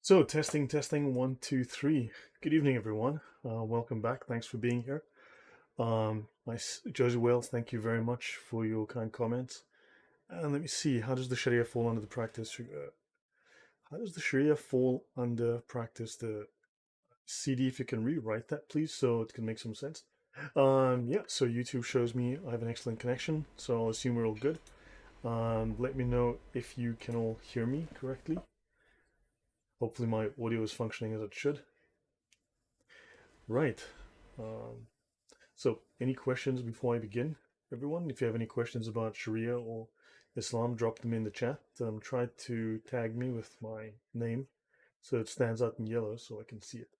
So, testing, 1, 2, 3. Good evening, everyone. Welcome back. Thanks for being here. Josie Wales, thank you very much for your kind comments. And let me see, how does the Sharia fall under the practice? How does the Sharia fall under practice? The CD, if you can rewrite that, please, so it can make some sense. Yeah, so YouTube shows me I have an excellent connection, so I'll assume we're all good. Let me know if you can all hear me correctly. Hopefully my audio is functioning as it should. Right. Um, so, any questions before I begin, everyone? If you have any questions about Sharia or Islam, drop them in the chat. Try to tag me with my name so it stands out in yellow so I can see it.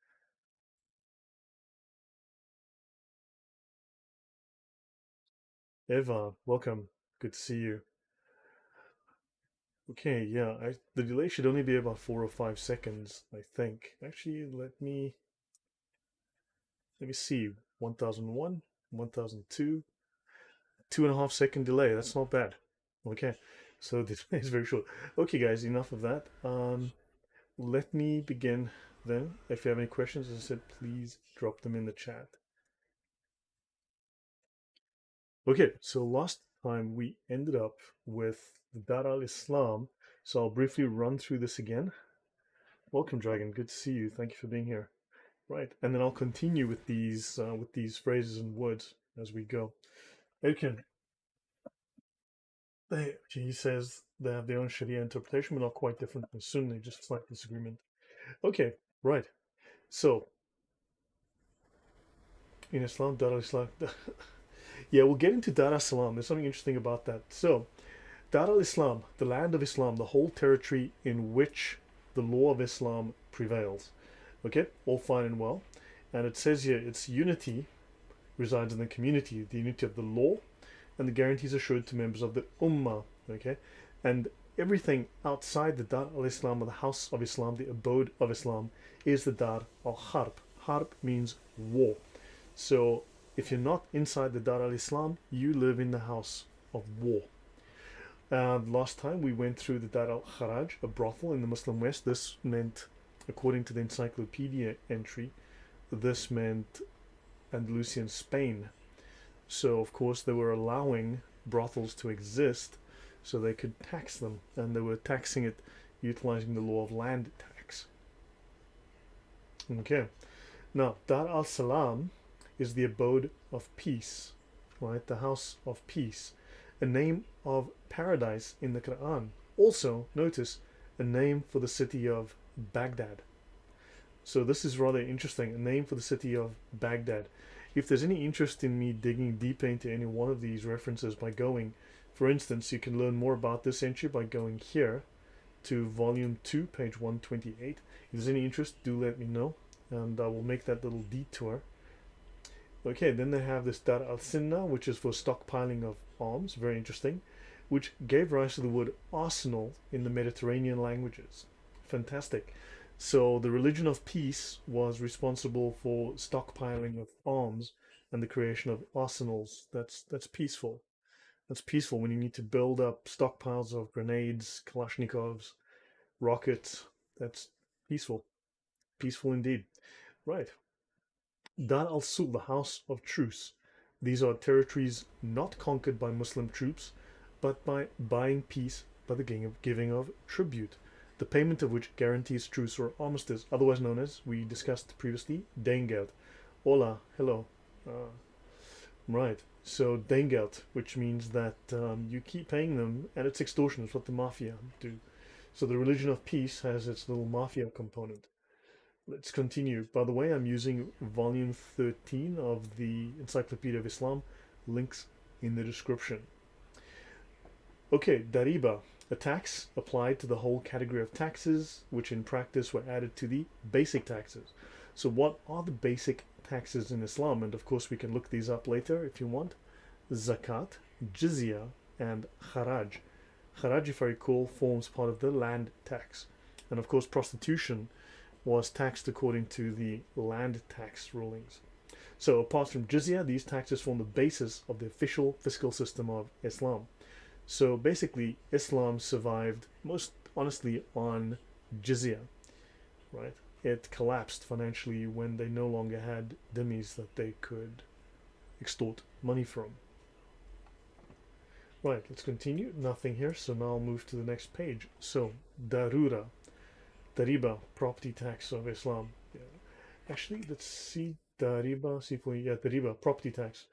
Eva, welcome. Good to see you. Okay, yeah, the delay should only be about 4 or 5 seconds, I think. Actually, let me see. 1001, 1002, 2.5 second delay. That's not bad. Okay, so the delay is very short. Okay, guys, enough of that. Let me begin then. If you have any questions, as I said, please drop them in the chat. Okay, so last time we ended up with the Dara Al-Islam, so I'll briefly run through this again. Welcome, Dragon. Good to see you. Thank you for being here. Right, and then I'll continue with these phrases and words as we go. Okay. He says they have their own Sharia interpretation, but not quite different from Sunni, just slight disagreement. Okay, right. So in Islam, Dar al-Islam. Yeah, we'll get into Dar al-Salam. There's something interesting about that. So, Dar al-Islam, the land of Islam, the whole territory in which the law of Islam prevails. Okay, all fine and well. And it says here, its unity resides in the community, the unity of the law, and the guarantees assured to members of the Ummah. Okay, and everything outside the Dar al-Islam, or the house of Islam, the abode of Islam, is the Dar al-Harb. Harb means war. So if you're not inside the Dar al-Islam, you live in the house of war. Last time we went through the Dar al-Kharaj, a brothel in the Muslim West. This meant, according to the Encyclopaedia entry, this meant Andalusian Spain. So of course they were allowing brothels to exist so they could tax them, and they were taxing it utilizing the law of land tax. Okay, now Dar al-Salam is the abode of peace, right? The house of peace, a name of paradise in the Quran. Also, notice a name for the city of Baghdad. So this is rather interesting, a name for the city of Baghdad. If there's any interest in me digging deeper into any one of these references by going, for instance, you can learn more about this entry by going here to volume 2, page 128. If there's any interest, do let me know, and I will make that little detour. Okay, then they have this Dar al-Sinna, which is for stockpiling of arms, very interesting, which gave rise to the word arsenal in the Mediterranean languages. Fantastic. So the religion of peace was responsible for stockpiling of arms and the creation of arsenals. That's peaceful. That's peaceful when you need to build up stockpiles of grenades, Kalashnikovs, rockets. That's peaceful. Peaceful indeed. Right. Dar al-Sul, the House of Truce. These are territories not conquered by Muslim troops, but by buying peace by the giving of tribute, the payment of which guarantees truce or armistice, otherwise known as, we discussed previously, Deengeld. Hola, hello. Right, so Deengeld, which means that you keep paying them, and it's extortion, it's what the mafia do. So the religion of peace has its little mafia component. Let's continue. By the way, I'm using volume 13 of the Encyclopedia of Islam. Links in the description. Okay, Dariba, a tax applied to the whole category of taxes, which in practice were added to the basic taxes. So what are the basic taxes in Islam? And of course we can look these up later if you want. Zakat, Jizya, and Kharaj. Kharaj, if I recall, forms part of the land tax. And of course prostitution was taxed according to the land tax rulings. So apart from jizya, these taxes form the basis of the official fiscal system of Islam. So basically, Islam survived most honestly on jizya. right? It collapsed financially when they no longer had dhimmis that they could extort money from. Right, let's continue. Nothing here, so now I'll move to the next page. So, Darura, Dariba, property tax of Islam. Yeah. Actually, let's see Dariba, see if we, yeah, Dariba, property tax.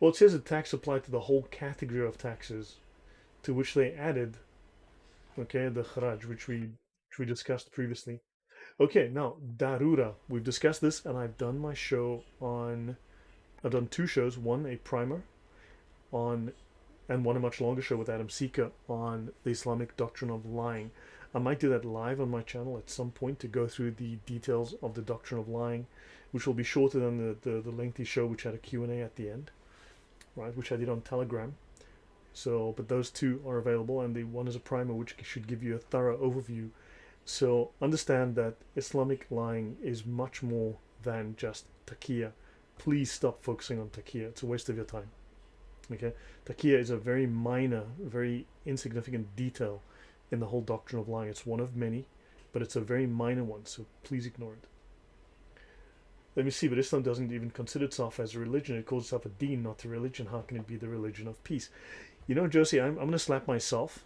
Well, it says a tax applied to the whole category of taxes, to which they added, okay, the kharaj, which we discussed previously. Okay, now Darura. We've discussed this, and I've done my show on. I've done two shows. One, a primer on, and one a much longer show with Adam Sika on the Islamic doctrine of lying. I might do that live on my channel at some point to go through the details of the doctrine of lying, which will be shorter than the lengthy show which had a Q&A at the end, right, which I did on Telegram. So, but those two are available, and the one is a primer which should give you a thorough overview. So understand that Islamic lying is much more than just taqiyya. Please stop focusing on taqiyya. It's a waste of your time. Okay, taqiyya is a very minor, very insignificant detail in the whole doctrine of lying. It's one of many, but it's a very minor one, so please ignore it. Let me see, but Islam doesn't even consider itself as a religion. It calls itself a deen, not a religion. How can it be the religion of peace? You know, Josie, I'm going to slap myself,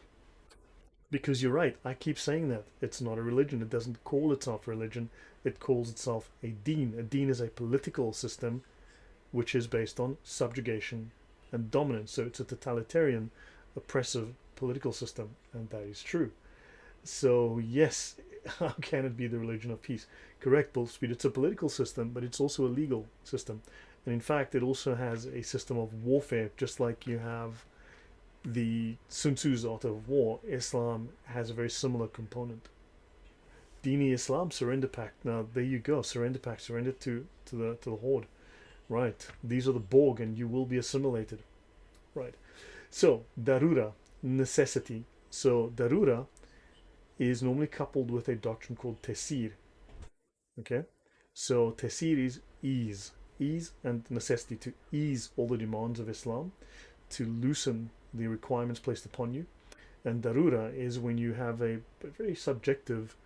because you're right. I keep saying that. It's not a religion. It doesn't call itself a religion. It calls itself a deen. A deen is a political system which is based on subjugation and dominance. So it's a totalitarian, oppressive political system, and that is true. So yes, how can it be the religion of peace? Correct, Bullspeed. It's a political system, but it's also a legal system. And in fact, it also has a system of warfare, just like you have the Sun Tzu's Art of War. Islam has a very similar component. Dini Islam, surrender pact. Now there you go, surrender pact, surrender to the horde. Right. These are the Borg, and you will be assimilated. Right. So darura, necessity. So darura is normally coupled with a doctrine called tesir. Okay. So tesir is ease and necessity, to ease all the demands of Islam, to loosen the requirements placed upon you. And darura is when you have a very subjective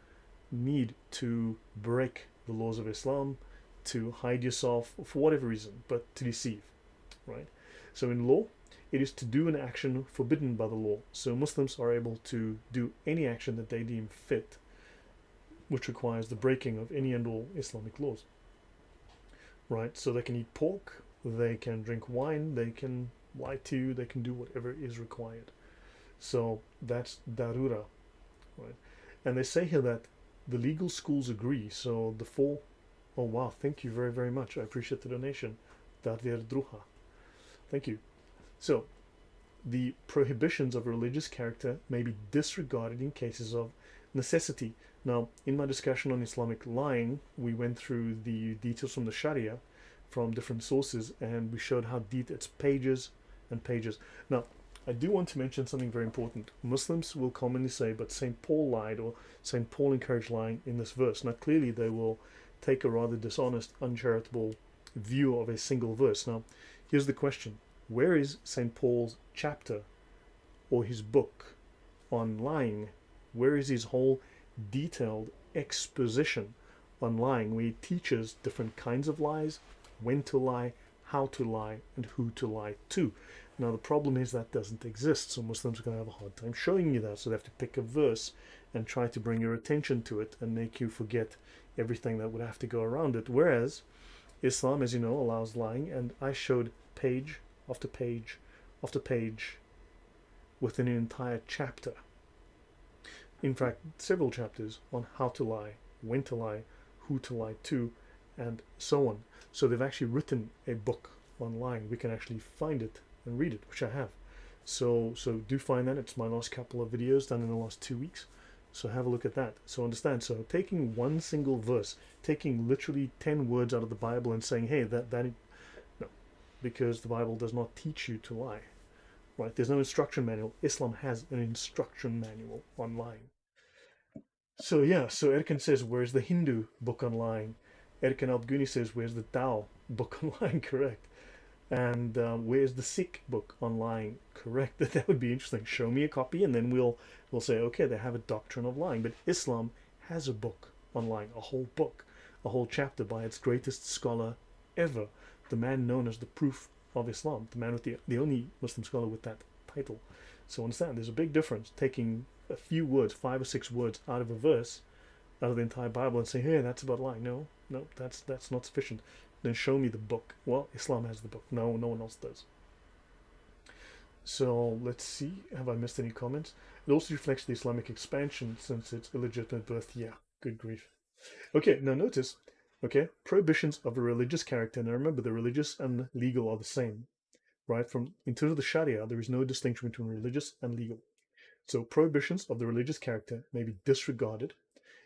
need to break the laws of Islam, to hide yourself for whatever reason, but to deceive, right? So in law, it is to do an action forbidden by the law. So Muslims are able to do any action that they deem fit, which requires the breaking of any and all Islamic laws, right? So they can eat pork, they can drink wine, they can lie to you, they can do whatever is required. So that's darura, right? And they say here that the legal schools agree. So the four, oh wow, thank you very, very much. I appreciate the donation. Dardir Druha. Thank you. So the prohibitions of religious character may be disregarded in cases of necessity. Now, in my discussion on Islamic lying, we went through the details from the Sharia from different sources, and we showed how deep it's pages and pages. Now, I do want to mention something very important. Muslims will commonly say, but St. Paul lied, or St. Paul encouraged lying in this verse. Now, clearly they will take a rather dishonest, uncharitable view of a single verse. Now, here's the question. Where is St. Paul's chapter or his book on lying? Where is his whole detailed exposition on lying, where he teaches different kinds of lies, when to lie, how to lie, and who to lie to? Now the problem is that doesn't exist, so Muslims are going to have a hard time showing you that, so they have to pick a verse and try to bring your attention to it and make you forget everything that would have to go around it. Whereas Islam, as you know, allows lying, and I showed page after page after page within an entire chapter. In fact, several chapters on how to lie, when to lie, who to lie to, and so on. So they've actually written a book on lying. We can actually find it and read it, which I have. So do find that. It's my last couple of videos done in the last 2 weeks. So have a look at that. So understand. So taking one single verse, taking literally 10 words out of the Bible and saying, hey, that no, because the Bible does not teach you to lie. Right? There's no instruction manual. Islam has an instruction manual on lying. So yeah, so Erkan says, where's the Hindu book on lying? Erkan Abguni says, where's the Tao book on lying? Correct. And where's the Sikh book on lying? Correct. That would be interesting. Show me a copy, and then we'll say, okay, they have a doctrine of lying. But Islam has a book on lying, a whole book, a whole chapter by its greatest scholar ever, the man known as the Proof of Islam, the man with the only Muslim scholar with that title. So understand, there's a big difference taking a few words, 5 or 6 words out of a verse, out of the entire Bible, and say, hey, that's about lying. No, that's not sufficient. Then show me the book. Well, Islam has the book. No one else does. So let's see, have I missed any comments? It also reflects the Islamic expansion since its illegitimate birth. Yeah, good grief. Okay, now notice, okay, prohibitions of a religious character. Now remember, the religious and legal are the same, right? In terms of the Sharia, there is no distinction between religious and legal. So prohibitions of the religious character may be disregarded,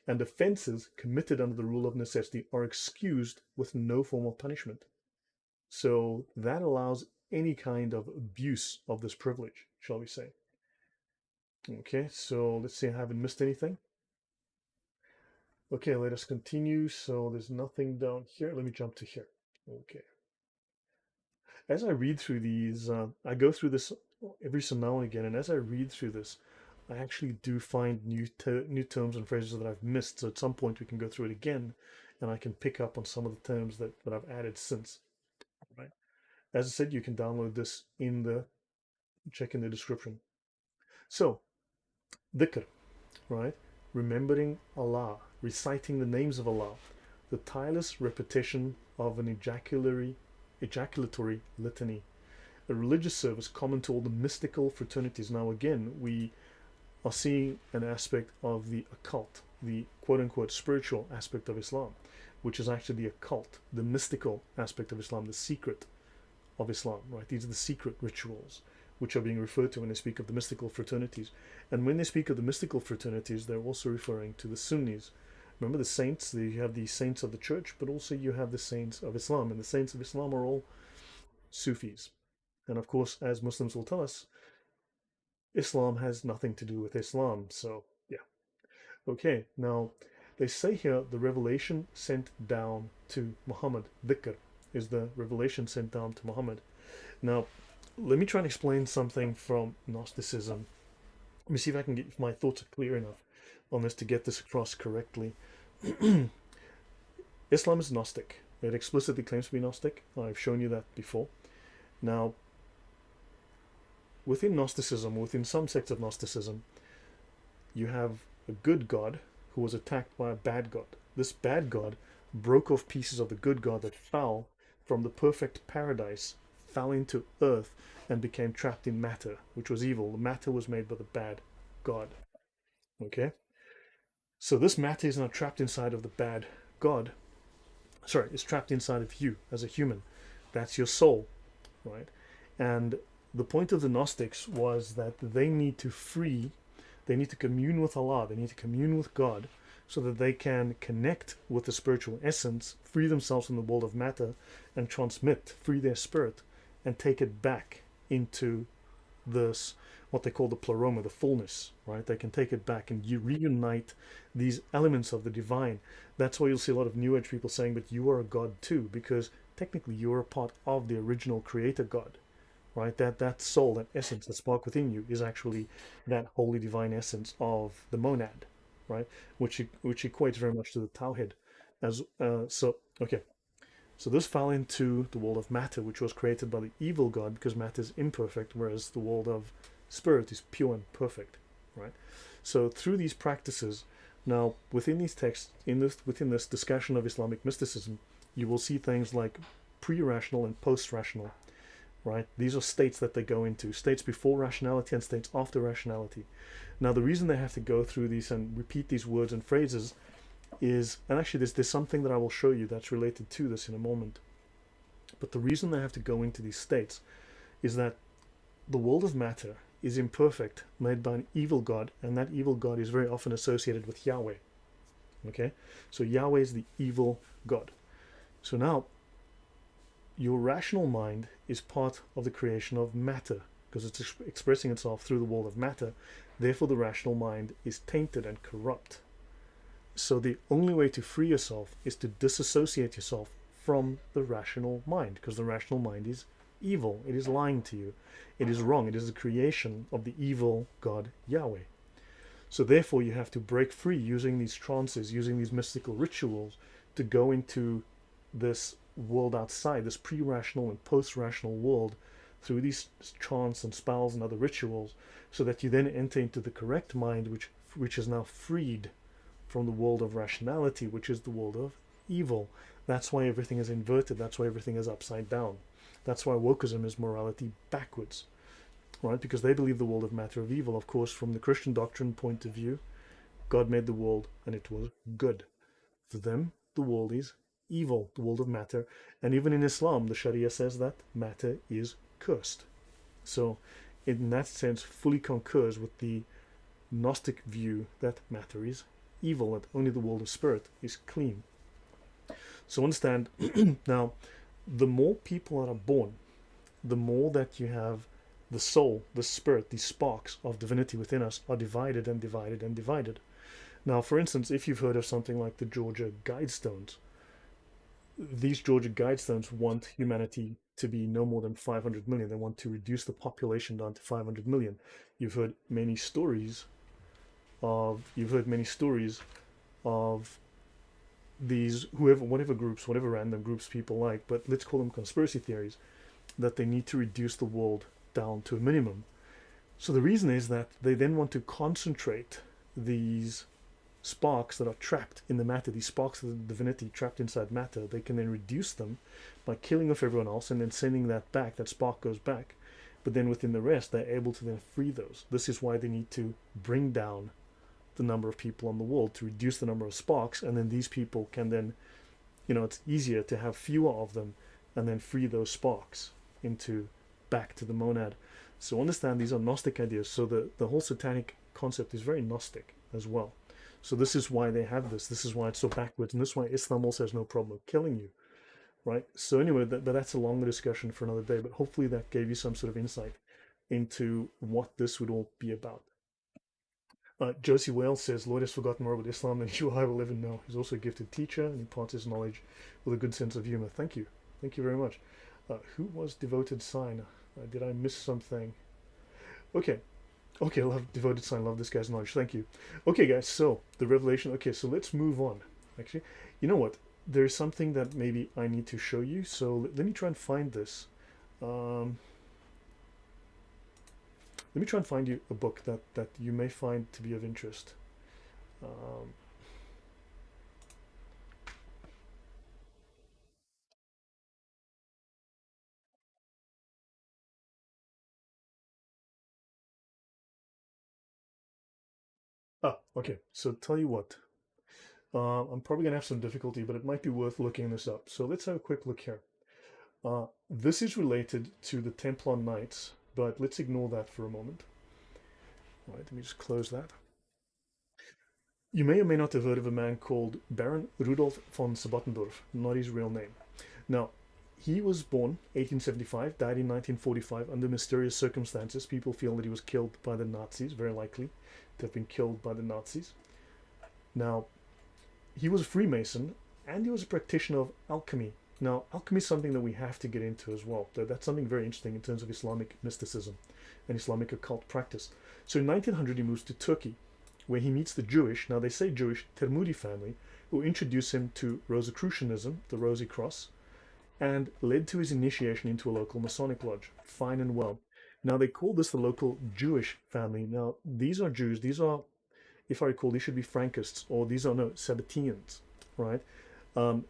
and offences committed under the rule of necessity are excused with no form of punishment. So that allows any kind of abuse of this privilege, shall we say. Okay, so let's see, I haven't missed anything. Okay, let us continue. So there's nothing down here. Let me jump to here. Okay. As I read through these, I go through this every so now and again, and as I read through this, I actually do find new terms and phrases that I've missed. So at some point we can go through it again, and I can pick up on some of the terms that I've added since. Right. As I said, you can download this check in the description. So, dhikr, right? Remembering Allah, reciting the names of Allah, the tireless repetition of an ejaculatory litany, a religious service common to all the mystical fraternities. Now again, we are seeing an aspect of the occult, the quote-unquote spiritual aspect of Islam, which is actually the occult, the mystical aspect of Islam, the secret of Islam, right? These are the secret rituals which are being referred to when they speak of the mystical fraternities. And when they speak of the mystical fraternities, they're also referring to the Sunnis. Remember the saints, you have the saints of the church, but also you have the saints of Islam. And the saints of Islam are all Sufis. And of course, as Muslims will tell us, Islam has nothing to do with Islam. So, yeah. Okay, now they say here the revelation sent down to Muhammad, dhikr, is the revelation sent down to Muhammad. Now, let me try and explain something from Gnosticism. Let me see if I can get my thoughts are clear enough on this to get this across correctly. Islam is Gnostic. It explicitly claims to be Gnostic. I've shown you that before. Now, within Gnosticism, within some sects of Gnosticism, you have a good God who was attacked by a bad God. This bad God broke off pieces of the good God that fell from the perfect paradise, fell into earth, and became trapped in matter, which was evil. The matter was made by the bad God. Okay? So this matter is now trapped inside of the bad God. Sorry, it's trapped inside of you as a human. That's your soul, right? And the point of the Gnostics was that they need to commune with Allah, they need to commune with God, so that they can connect with the spiritual essence, free themselves from the world of matter, and free their spirit, and take it back into this, what they call the pleroma, the fullness, right? They can take it back and reunite these elements of the divine. That's why you'll see a lot of New Age people saying, but you are a God too, because technically you are a part of the original creator God, right? That soul, that essence, that spark within you is actually that holy divine essence of the monad, right? Which equates very much to the Tawhid. So this fell into the world of matter, which was created by the evil God, because matter is imperfect, whereas the world of spirit is pure and perfect, right? So through these practices, now within these texts, within this discussion of Islamic mysticism, you will see things like pre-rational and post-rational, right? These are states that they go into, states before rationality and states after rationality. Now the reason they have to go through these and repeat these words and phrases is, and actually there's something that I will show you that's related to this in a moment, but the reason they have to go into these states is that the world of matter is imperfect, made by an evil God, and that evil God is very often associated with Yahweh. Okay, so Yahweh is the evil God. So now your rational mind is part of the creation of matter, because it's expressing itself through the world of matter. Therefore the rational mind is tainted and corrupt. So the only way to free yourself is to disassociate yourself from the rational mind, because the rational mind is evil. It is lying to you. It is wrong. It is the creation of the evil God Yahweh. So therefore you have to break free using these trances, using these mystical rituals to go into this world outside, this pre-rational and post-rational world through these chants and spells and other rituals, so that you then enter into the correct mind, which is now freed from the world of rationality, which is the world of evil. That's why everything is inverted. That's why everything is upside down. That's why wokeism is morality backwards, right? Because they believe the world of matter of evil. Of course, from the Christian doctrine point of view, God made the world and it was good. For them, the world is evil, the world of matter. And even in Islam, the Sharia says that matter is cursed. So, in that sense, fully concurs with the Gnostic view that matter is evil, that only the world of spirit is clean. So understand now, the more people that are born, the more that you have the soul, the spirit, these sparks of divinity within us are divided and divided and divided. Now, for instance, if you've heard of something like the Georgia Guidestones, these Georgia Guidestones want humanity to be no more than 500 million. They want to reduce the population down to 500 million. You've heard many stories of these whatever groups, whatever random groups people like, but let's call them conspiracy theories, that they need to reduce the world down to a minimum. So the reason is that they then want to concentrate these sparks that are trapped in the matter, these sparks of the divinity trapped inside matter. They can then reduce them by killing off everyone else and then sending that back. That spark goes back. But then within the rest, they're able to then free those. This is why they need to bring down the number of people on the world to reduce the number of sparks, and then these people can then, it's easier to have fewer of them and then free those sparks into back to the monad. So understand these are Gnostic ideas. So the whole satanic concept is very Gnostic as well. So this is why they have this. This is why it's so backwards, and this is why Islam also has no problem killing you, right? So anyway, but that's a longer discussion for another day. But hopefully that gave you some sort of insight into what this would all be about. Josie Wales says, Lloyd has forgotten more about Islam than you or I will ever know. He's also a gifted teacher and imparts his knowledge with a good sense of humor. Thank you. Thank you very much. Who was Devoted Sign? Did I miss something? Okay. Okay, love Devoted Sign. Love this guy's knowledge. Thank you. Okay, guys, so the revelation. Okay, so let's move on. Actually, you know what? There's something that maybe I need to show you. So let me try and find this. Let me try and find you a book that you may find to be of interest. Okay. So tell you what. I'm probably gonna have some difficulty, but it might be worth looking this up. So let's have a quick look here. This is related to the Templar Knights, but let's ignore that for a moment. All right, let me just close that. You may or may not have heard of a man called Baron Rudolf von Sabottendorf, not his real name. Now, he was born 1875, died in 1945 under mysterious circumstances. People feel that he was killed by the Nazis, very likely to have been killed by the Nazis. Now, he was a Freemason and he was a practitioner of alchemy. Now, alchemy is something that we have to get into as well. That's something very interesting in terms of Islamic mysticism and Islamic occult practice. So in 1900, he moves to Turkey, where he meets the Jewish, now they say Jewish, Termudi family, who introduce him to Rosicrucianism, the Rosy Cross, and led to his initiation into a local Masonic lodge. Fine and well. Now they call this the local Jewish family. Now these are Jews. These are, if I recall, these should be Frankists, or these are no Sabbateans, right?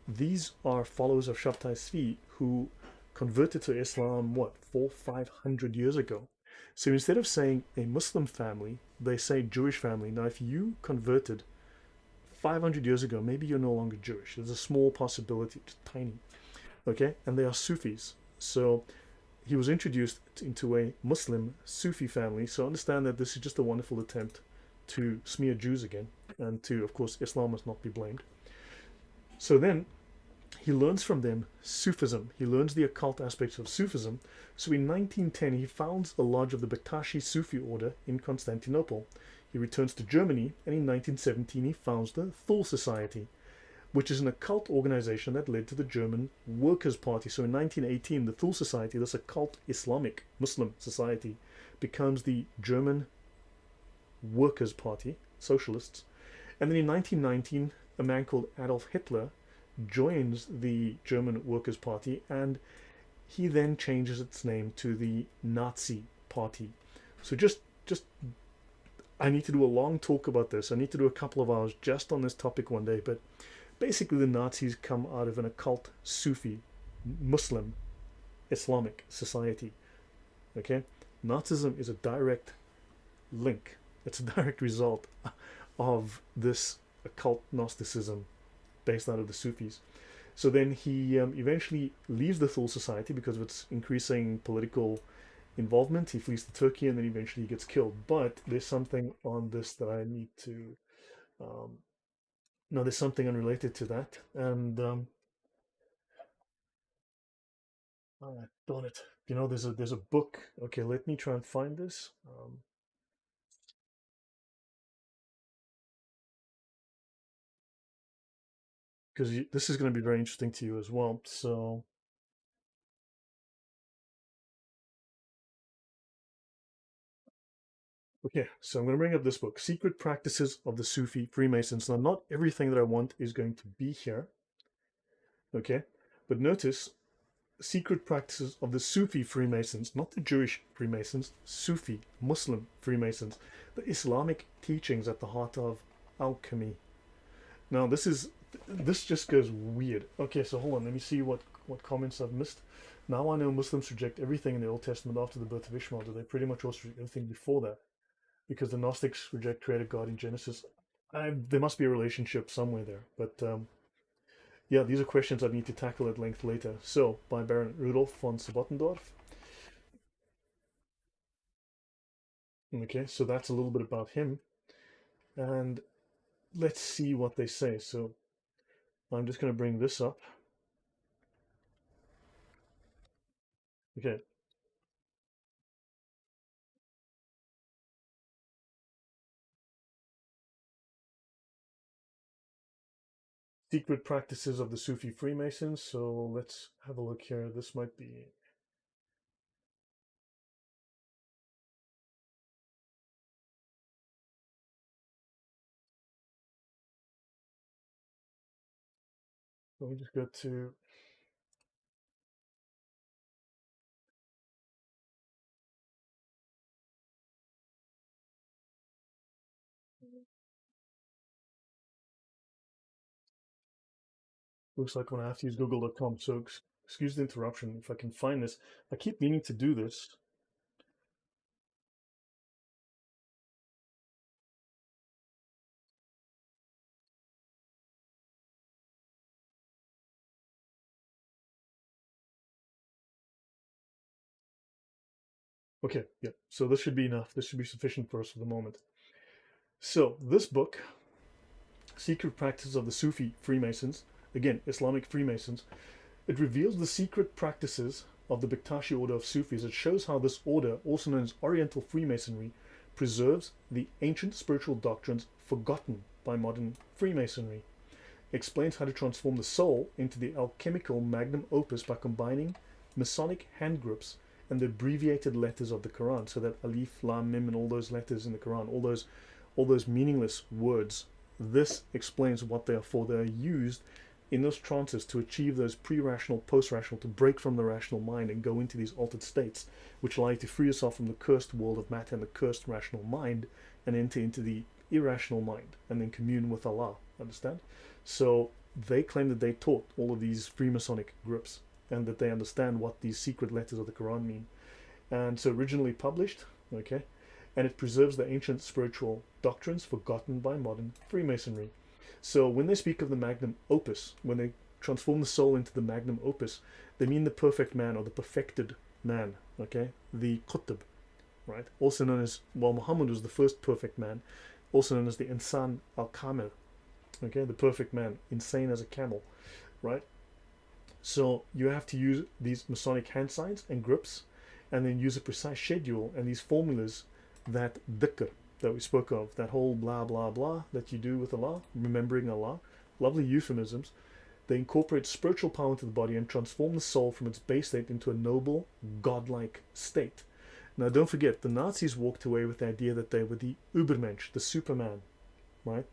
These are followers of Shabtai Tzvi who converted to Islam, what, 400-500 years ago. So instead of saying a Muslim family, they say Jewish family. Now, if you converted 500 years ago, maybe you're no longer Jewish. There's a small possibility, it's tiny. Okay, and they are Sufis. So he was introduced into a Muslim Sufi family. So understand that this is just a wonderful attempt to smear Jews again, and to, of course, Islam must not be blamed. So then he learns from them Sufism. He learns the occult aspects of Sufism. So in 1910, he founds a lodge of the Bektashi Sufi order in Constantinople. He returns to Germany, and in 1917, he founds the Thule Society, which is an occult organization that led to the German Workers' Party. So in 1918, the Thule Society, this occult Islamic Muslim society, becomes the German Workers' Party. socialists. And then in 1919, a man called Adolf Hitler joins the German Workers' Party, and he then changes its name to the Nazi Party. So just I need to do a long talk about this. I need to do a couple of hours just on this topic one day, but basically the Nazis come out of an occult Sufi Muslim Islamic society. Okay? Nazism is a direct link. It's a direct result of this occult Gnosticism based out of the Sufis. So then he eventually leaves the Thule Society because of its increasing political involvement. He flees to Turkey and then eventually he gets killed. But there's something on this that I need to. Um, no, there's something unrelated to that. And darn it, there's a book. Okay, let me try and find this. Because this is going to be very interesting to you as well. So, okay, so I'm going to bring up this book, Secret Practices of the Sufi Freemasons. Now, not everything that I want is going to be here, okay? But notice Secret Practices of the Sufi Freemasons, not the Jewish Freemasons, Sufi, Muslim Freemasons, the Islamic teachings at the heart of alchemy. Now, this just goes weird. Okay, so hold on, let me see what comments I've missed. Now I know Muslims reject everything in the Old Testament after the birth of Ishmael. Do they pretty much also reject everything before that? Because the Gnostics reject created God in Genesis. There must be a relationship somewhere there. But yeah, these are questions I need to tackle at length later. So, by Baron Rudolf von Sebottendorf. Okay, so that's a little bit about him. And let's see what they say. So, I'm just going to bring this up. Okay, secret practices of the Sufi Freemasons. So, let's have a look here. This might be. Let me just go to. Looks like I'm going to have to use google.com. So, excuse the interruption. If I can find this, I keep meaning to do this. Okay, yeah. So this should be enough. This should be sufficient for us for the moment. So this book, Secret Practices of the Sufi Freemasons, again, Islamic Freemasons, it reveals the secret practices of the Bektashi order of Sufis. It shows how this order, also known as Oriental Freemasonry, preserves the ancient spiritual doctrines forgotten by modern Freemasonry. Explains how to transform the soul into the alchemical magnum opus by combining Masonic hand grips and the abbreviated letters of the Quran. So that Alif, Lam, Mim, and all those letters in the Quran, all those meaningless words. This explains what they are for. They are used in those trances to achieve those pre-rational, post-rational, to break from the rational mind and go into these altered states, which allow you to free yourself from the cursed world of matter and the cursed rational mind and enter into the irrational mind and then commune with Allah. Understand? So they claim that they taught all of these Freemasonic groups and that they understand what these secret letters of the Quran mean. And so originally published, okay, and it preserves the ancient spiritual doctrines forgotten by modern Freemasonry. So when they speak of the magnum opus, when they transform the soul into the magnum opus, they mean the perfect man or the perfected man, okay, the qutb, right? Also known as, well, Muhammad was the first perfect man, also known as the insan al-kamil, okay, the perfect man, insane as a camel, right? So you have to use these Masonic hand signs and grips, and then use a precise schedule and these formulas, that dhikr that we spoke of, that whole blah blah blah that you do with Allah, remembering Allah, lovely euphemisms. They incorporate spiritual power into the body and transform the soul from its base state into a noble, godlike state. Now don't forget, the Nazis walked away with the idea that they were the Übermensch, the Superman. right?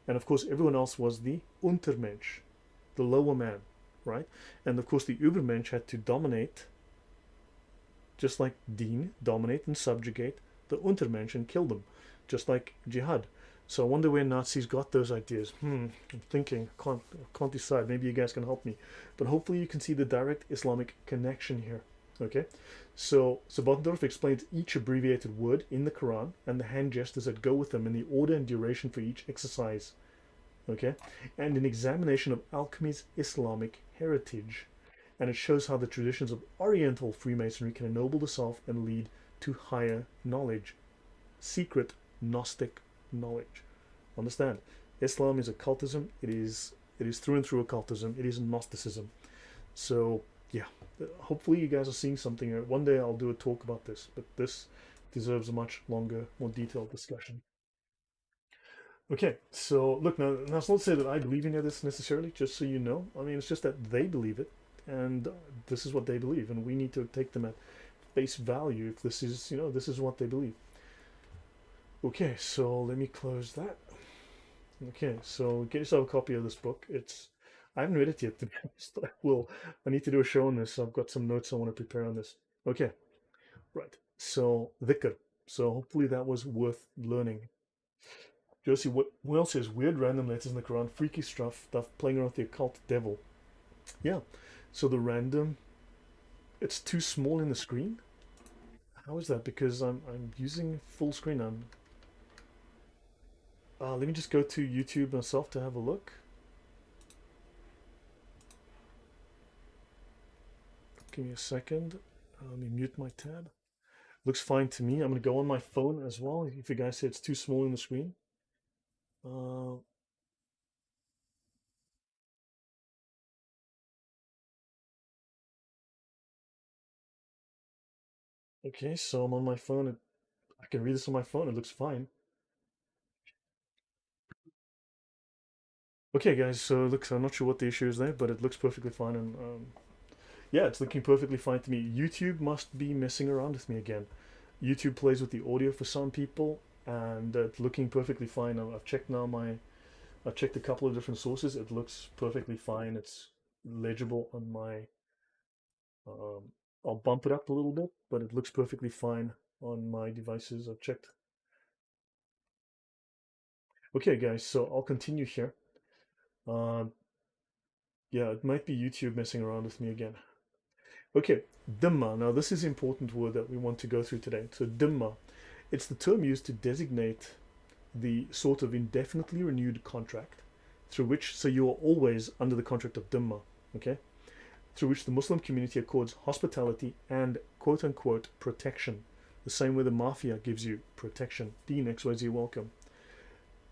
And of course, everyone else was the Untermensch, the lower man, right? And of course, the Übermensch had to dominate, just like Deen, dominate and subjugate the Untermensch and kill them, just like jihad. So I wonder where Nazis got those ideas. I'm thinking, can't decide. Maybe you guys can help me. But hopefully you can see the direct Islamic connection here. Okay, so Bottendorf explains each abbreviated word in the Quran and the hand gestures that go with them in the order and duration for each exercise. Okay, and an examination of alchemy's Islamic heritage. And it shows how the traditions of Oriental Freemasonry can ennoble the self and lead to higher knowledge, secret Gnostic knowledge. Understand? Islam is occultism. It is through and through occultism. It is Gnosticism. So yeah, hopefully you guys are seeing something. One day I'll do a talk about this, but this deserves a much longer, more detailed discussion. Okay, so look, now that's not to say that I believe any of this necessarily, just so you know. I mean, it's just that they believe it, and this is what they believe, and we need to take them at face value if this is, this is what they believe. Okay, so let me close that. Okay, so get yourself a copy of this book. I haven't read it yet, to be honest. I will. I need to do a show on this, so I've got some notes I want to prepare on this. Okay, right. So, dhikr. So hopefully that was worth learning. Josie, what else is weird random letters in the Quran, freaky stuff, playing around with the occult devil. Yeah. So the random, it's too small in the screen. How is that? Because I'm using full screen. Let me just go to YouTube myself to have a look. Give me a second. Let me mute my tab. Looks fine to me. I'm gonna go on my phone as well. If you guys say it's too small in the screen. Uh, okay, so I'm on my phone. I can read this on my phone. It looks fine. Okay, guys. So it looks. I'm not sure what the issue is there, but it looks perfectly fine. And yeah, it's looking perfectly fine to me. YouTube must be messing around with me again. YouTube plays with the audio for some people, and it's looking perfectly fine. I've checked now I've checked a couple of different sources. It looks perfectly fine. It's legible on my. Um, I'll bump it up a little bit, but it looks perfectly fine on my devices. I've checked. Okay, guys, so I'll continue here. Uh, yeah, it might be YouTube messing around with me again. Okay, Dhimma. Now, this is an important word that we want to go through today. So, Dhimma, it's the term used to designate the sort of indefinitely renewed contract through which, so you are always under the contract of Dhimma, okay? Through which the Muslim community accords hospitality and quote unquote protection, the same way the mafia gives you protection. Deen XYZ welcome.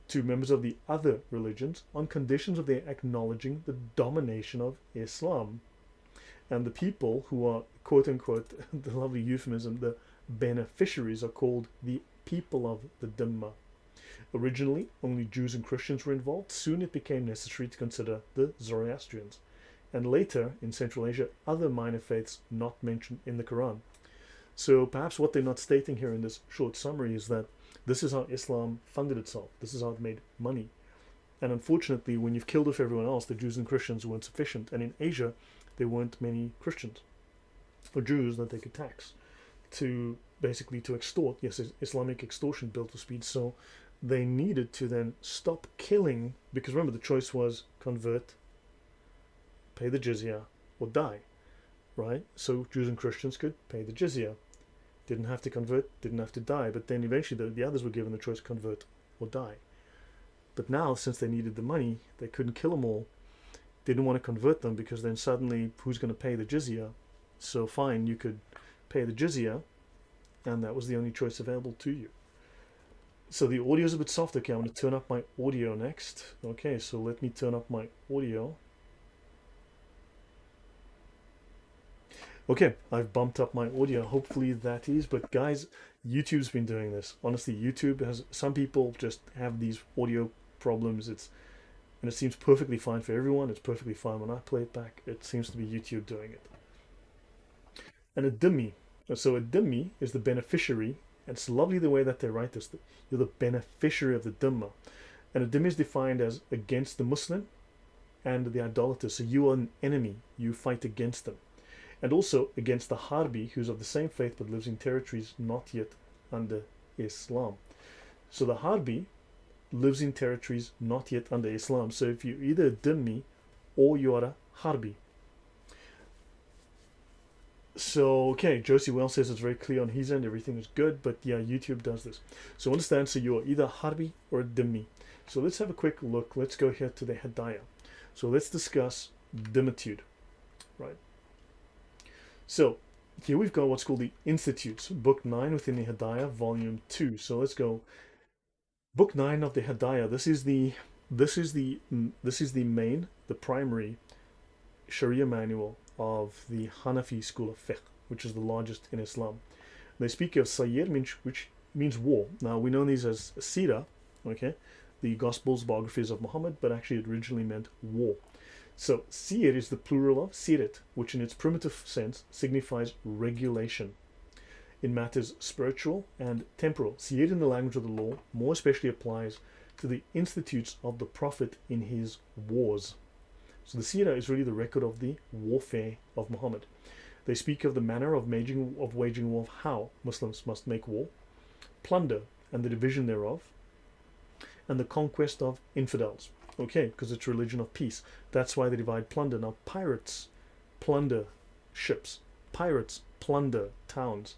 To members of the other religions on conditions of their acknowledging the domination of Islam. And the people who are, quote unquote, the lovely euphemism, the beneficiaries are called the people of the Dhimma. Originally, only Jews and Christians were involved. Soon it became necessary to consider the Zoroastrians. And later, in Central Asia, other minor faiths not mentioned in the Quran. So perhaps what they're not stating here in this short summary is that this is how Islam funded itself. This is how it made money. And unfortunately, when you've killed off everyone else, the Jews and Christians weren't sufficient. And in Asia, there weren't many Christians or Jews that they could tax to basically to extort. Yes, Islamic extortion built for speed. So they needed to then stop killing, because remember the choice was convert, pay the jizya, or die, right? So Jews and Christians could pay the jizya, didn't have to convert, didn't have to die. But then eventually the others were given the choice convert or die. But now, since they needed the money, they couldn't kill them all. They didn't want to convert them because then suddenly who's going to pay the jizya? So fine, you could pay the jizya, and that was the only choice available to you. So the audio is a bit soft. Okay, I'm going to turn up my audio next. Okay, so let me turn up my audio. Okay, I've bumped up my audio. Hopefully that is, but guys, YouTube's been doing this. Honestly, YouTube has, some people just have these audio problems. And it seems perfectly fine for everyone. It's perfectly fine when I play it back. It seems to be YouTube doing it. And a dhimmi. So a dhimmi is the beneficiary. And it's lovely the way that they write this. You're the beneficiary of the dhimma. And a dhimmi is defined as against the Muslim and the idolater. So you are an enemy, you fight against them. And also against the Harbi, who's of the same faith but lives in territories not yet under Islam. So the Harbi lives in territories not yet under Islam. So if you're either a dhimmi or you are a Harbi. So, okay, Josie Wells says it's very clear on his end, everything is good, but yeah, YouTube does this. So understand, so you're either Harbi or a dhimmi. So let's have a quick look. Let's go here to the Hedaya. So let's discuss dhimmitude, right? So here we've got what's called the Institutes, Book 9 within the Hedaya, Volume 2. So let's go. Book 9 of the Hedaya. This is the main, the primary Sharia manual of the Hanafi school of fiqh, which is the largest in Islam. They speak of Sayyir, which means war. Now we know these as Sira, okay, the Gospels, biographies of Muhammad, but actually it originally meant war. So Sir is the plural of Sirat, which in its primitive sense signifies regulation in matters spiritual and temporal. Sir in the language of the law more especially applies to the institutes of the Prophet in his wars. So the Sirah is really the record of the warfare of Muhammad. They speak of the manner of waging war, of how Muslims must make war, plunder and the division thereof, and the conquest of infidels. Okay, because it's religion of peace. That's why they divide plunder. Now pirates plunder ships. Pirates plunder towns.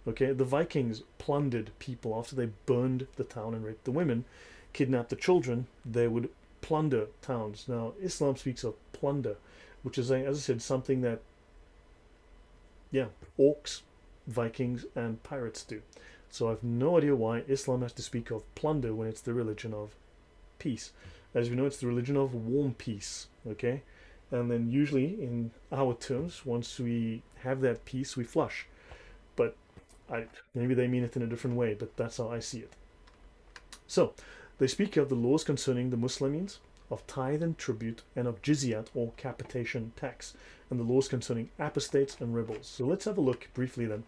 Okay, the Vikings plundered people after they burned the town and raped the women, kidnapped the children. They would plunder towns. Now Islam speaks of plunder, which is, as I said, something that, yeah, orcs, Vikings and pirates do. So I have no idea why Islam has to speak of plunder when it's the religion of peace. As we know, it's the religion of warm peace, okay? And then usually in our terms, once we have that peace, we flush. But maybe they mean it in a different way, but that's how I see it. So they speak of the laws concerning the Muslims, of tithe and tribute, and of jizyat or capitation tax, and the laws concerning apostates and rebels. So let's have a look briefly then.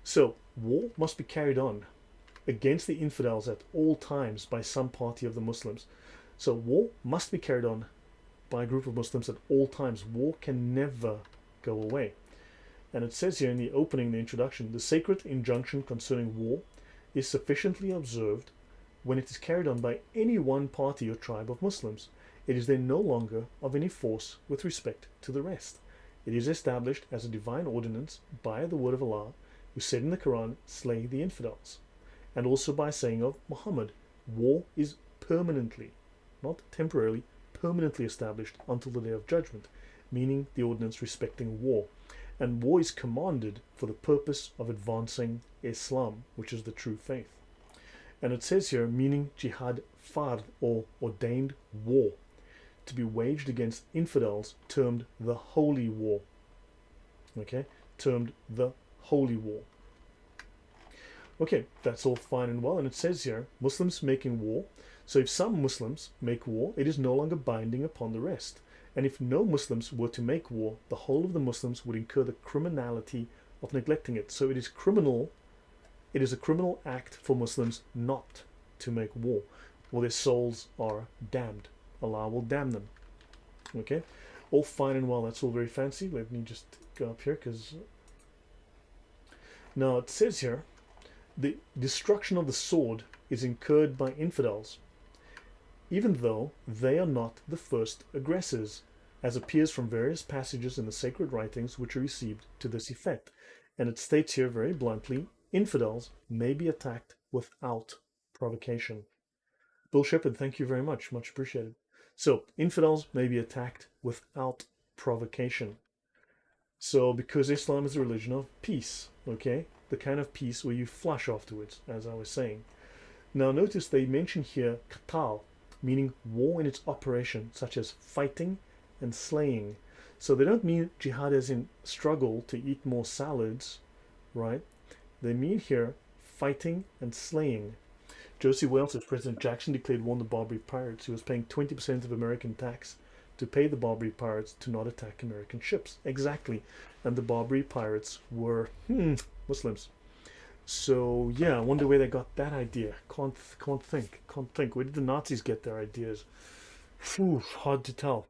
So war must be carried on against the infidels at all times by some party of the Muslims. So war must be carried on by a group of Muslims at all times. War can never go away. And it says here in the opening, the introduction, the sacred injunction concerning war is sufficiently observed when it is carried on by any one party or tribe of Muslims. It is then no longer of any force with respect to the rest. It is established as a divine ordinance by the word of Allah, who said in the Quran, slay the infidels. And also by saying of Muhammad, war is permanently, not temporarily, permanently established until the day of judgment, meaning the ordinance respecting war. And war is commanded for the purpose of advancing Islam, which is the true faith. And it says here, meaning jihad fard, or ordained war, to be waged against infidels, termed the holy war. Okay, termed the holy war. Okay, that's all fine and well. And it says here, Muslims making war. So if some Muslims make war, it is no longer binding upon the rest. And if no Muslims were to make war, the whole of the Muslims would incur the criminality of neglecting it. So it is criminal. It is a criminal act for Muslims not to make war, or their souls are damned. Allah will damn them. Okay, all fine and well. That's all very fancy. Let me just go up here, because now it says here, the destruction of the sword is incurred by infidels, even though they are not the first aggressors, as appears from various passages in the sacred writings which are received to this effect. And it states here very bluntly, infidels may be attacked without provocation. Bill Shepherd, thank you very much. Much appreciated. So, infidels may be attacked without provocation. So, because Islam is a religion of peace, okay? The kind of peace where you flush afterwards, as I was saying. Now, notice they mention here qatal, meaning war in its operation, such as fighting and slaying. So they don't mean jihad as in struggle to eat more salads, right? They mean here fighting and slaying. Josie Wales says President Jackson declared war on the Barbary pirates, who was paying 20% of American tax to pay the Barbary pirates to not attack American ships. Exactly. And the Barbary pirates were Muslims. So yeah, I wonder where they got that idea. Can't think. Where did the Nazis get their ideas? Phew, hard to tell.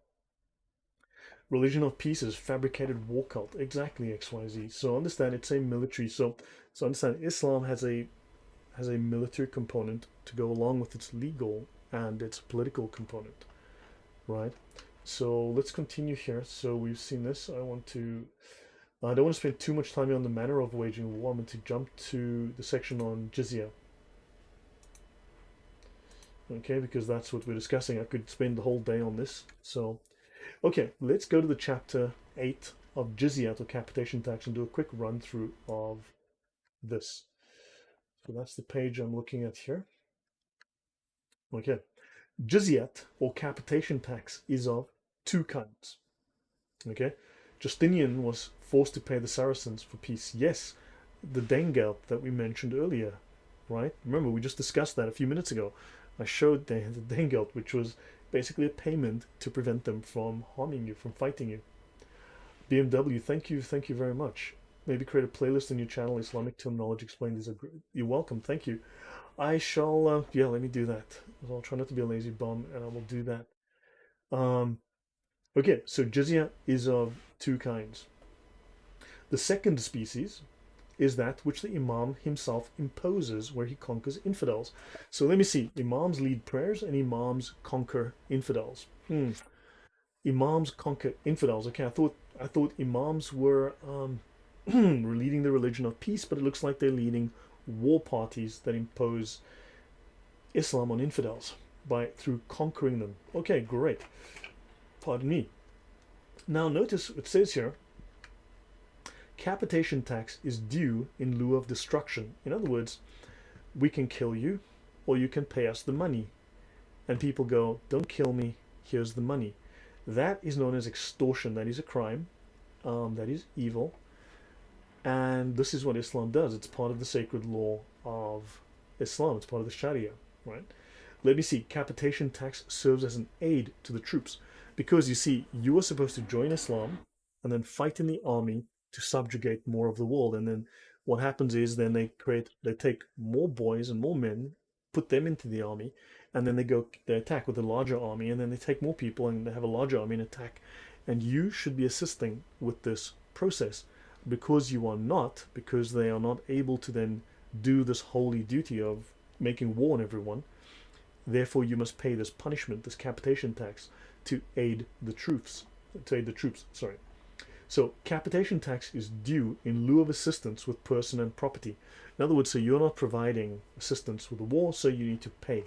Religion of peace is fabricated war cult. Exactly, XYZ. So understand it's a military. So understand Islam has a military component to go along with its legal and its political component, right? So let's continue here. So we've seen this. I don't want to spend too much time on the manner of waging war. I'm going to jump to the section on jizya, okay, because that's what we're discussing. I could spend the whole day on this. So, okay, let's go to the chapter 8 of jizya, or capitation tax, and do a quick run through of this. So that's the page I'm looking at here. Okay, jizyat, or capitation tax, is of two kinds. Okay, Justinian was forced to pay the Saracens for peace. Yes, the Dengelt that we mentioned earlier, right? Remember, we just discussed that a few minutes ago. I showed the Dengelt, which was basically a payment to prevent them from harming you, from fighting you. BMW, thank you very much. Maybe create a playlist on your channel, Islamic Terminology Explained. You're welcome, thank you. I shall, yeah, let me do that. I'll try not to be a lazy bum, and I will do that. Um, okay, so jizya is of two kinds. The second species is that which the Imam himself imposes, where he conquers infidels. So let me see. Imams lead prayers and Imams conquer infidels. Imams conquer infidels. Okay, I thought Imams were were leading the religion of peace, but it looks like they're leading war parties that impose Islam on infidels through conquering them. Okay, great. Pardon me. Now notice it says here, capitation tax is due in lieu of destruction. In other words, we can kill you or you can pay us the money. And people go, don't kill me, here's the money. That is known as extortion. That is a crime. That is evil. And this is what Islam does. It's part of the sacred law of Islam. It's part of the Sharia, right? Let me see. Capitation tax serves as an aid to the troops. Because you see, you are supposed to join Islam and then fight in the army to subjugate more of the world. And then what happens is then they take more boys and more men, put them into the army, and then they attack with a larger army, and then they take more people and they have a larger army and attack. And you should be assisting with this process because they are not able to then do this holy duty of making war on everyone. Therefore, you must pay this punishment, this capitation tax, to aid the troops. Sorry. So capitation tax is due in lieu of assistance with person and property. In other words, so you're not providing assistance with the war, so you need to pay.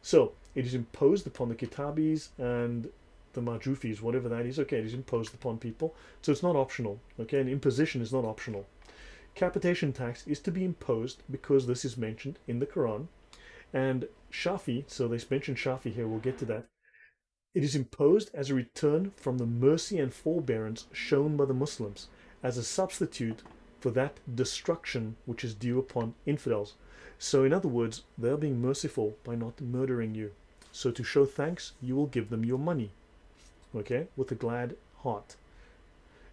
So it is imposed upon the Kitabis and the Majufis, whatever that is. Okay, it is imposed upon people. So it's not optional. Okay, and imposition is not optional. Capitation tax is to be imposed because this is mentioned in the Quran. And Shafi, so they mentioned Shafi here, we'll get to that. It is imposed as a return from the mercy and forbearance shown by the Muslims as a substitute for that destruction which is due upon infidels. So in other words, they are being merciful by not murdering you. So to show thanks, you will give them your money, okay, with a glad heart.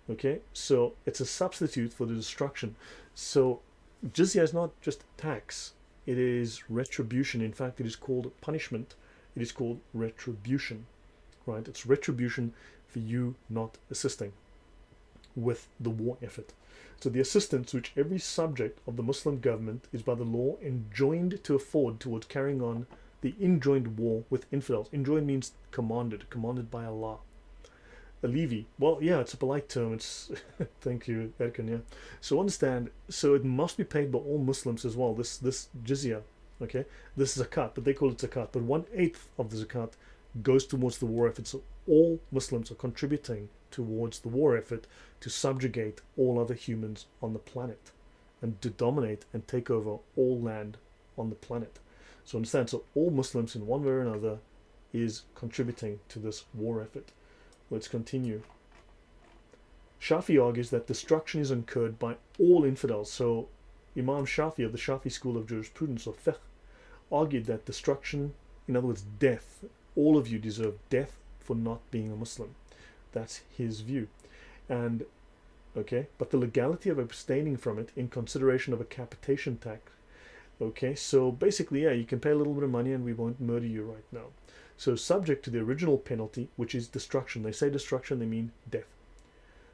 Okay, so it's a substitute for the destruction. So jizya is not just tax, it is retribution. In fact, it is called punishment. It is called retribution, right? It's retribution for you not assisting with the war effort. So the assistance which every subject of the Muslim government is by the law enjoined to afford towards carrying on the enjoined war with infidels. Enjoined means commanded by Allah. Allevi, well, yeah, it's a polite term. It's thank you, Erkan. Yeah. So understand. So it must be paid by all Muslims as well. This jizya, okay. This is zakat, but they call it zakat. But 1/8 of the zakat goes towards the war effort. So all Muslims are contributing towards the war effort to subjugate all other humans on the planet and to dominate and take over all land on the planet. So understand. So all Muslims in one way or another is contributing to this war effort. Let's continue. Shafi argues that destruction is incurred by all infidels. So Imam Shafi of the Shafi school of jurisprudence, or fiqh, argued that destruction, in other words death, all of you deserve death for not being a Muslim. That's his view. And okay, but the legality of abstaining from it in consideration of a capitation tax. Okay, so basically, yeah, you can pay a little bit of money and we won't murder you right now. So subject to the original penalty, which is destruction. They say destruction, they mean death.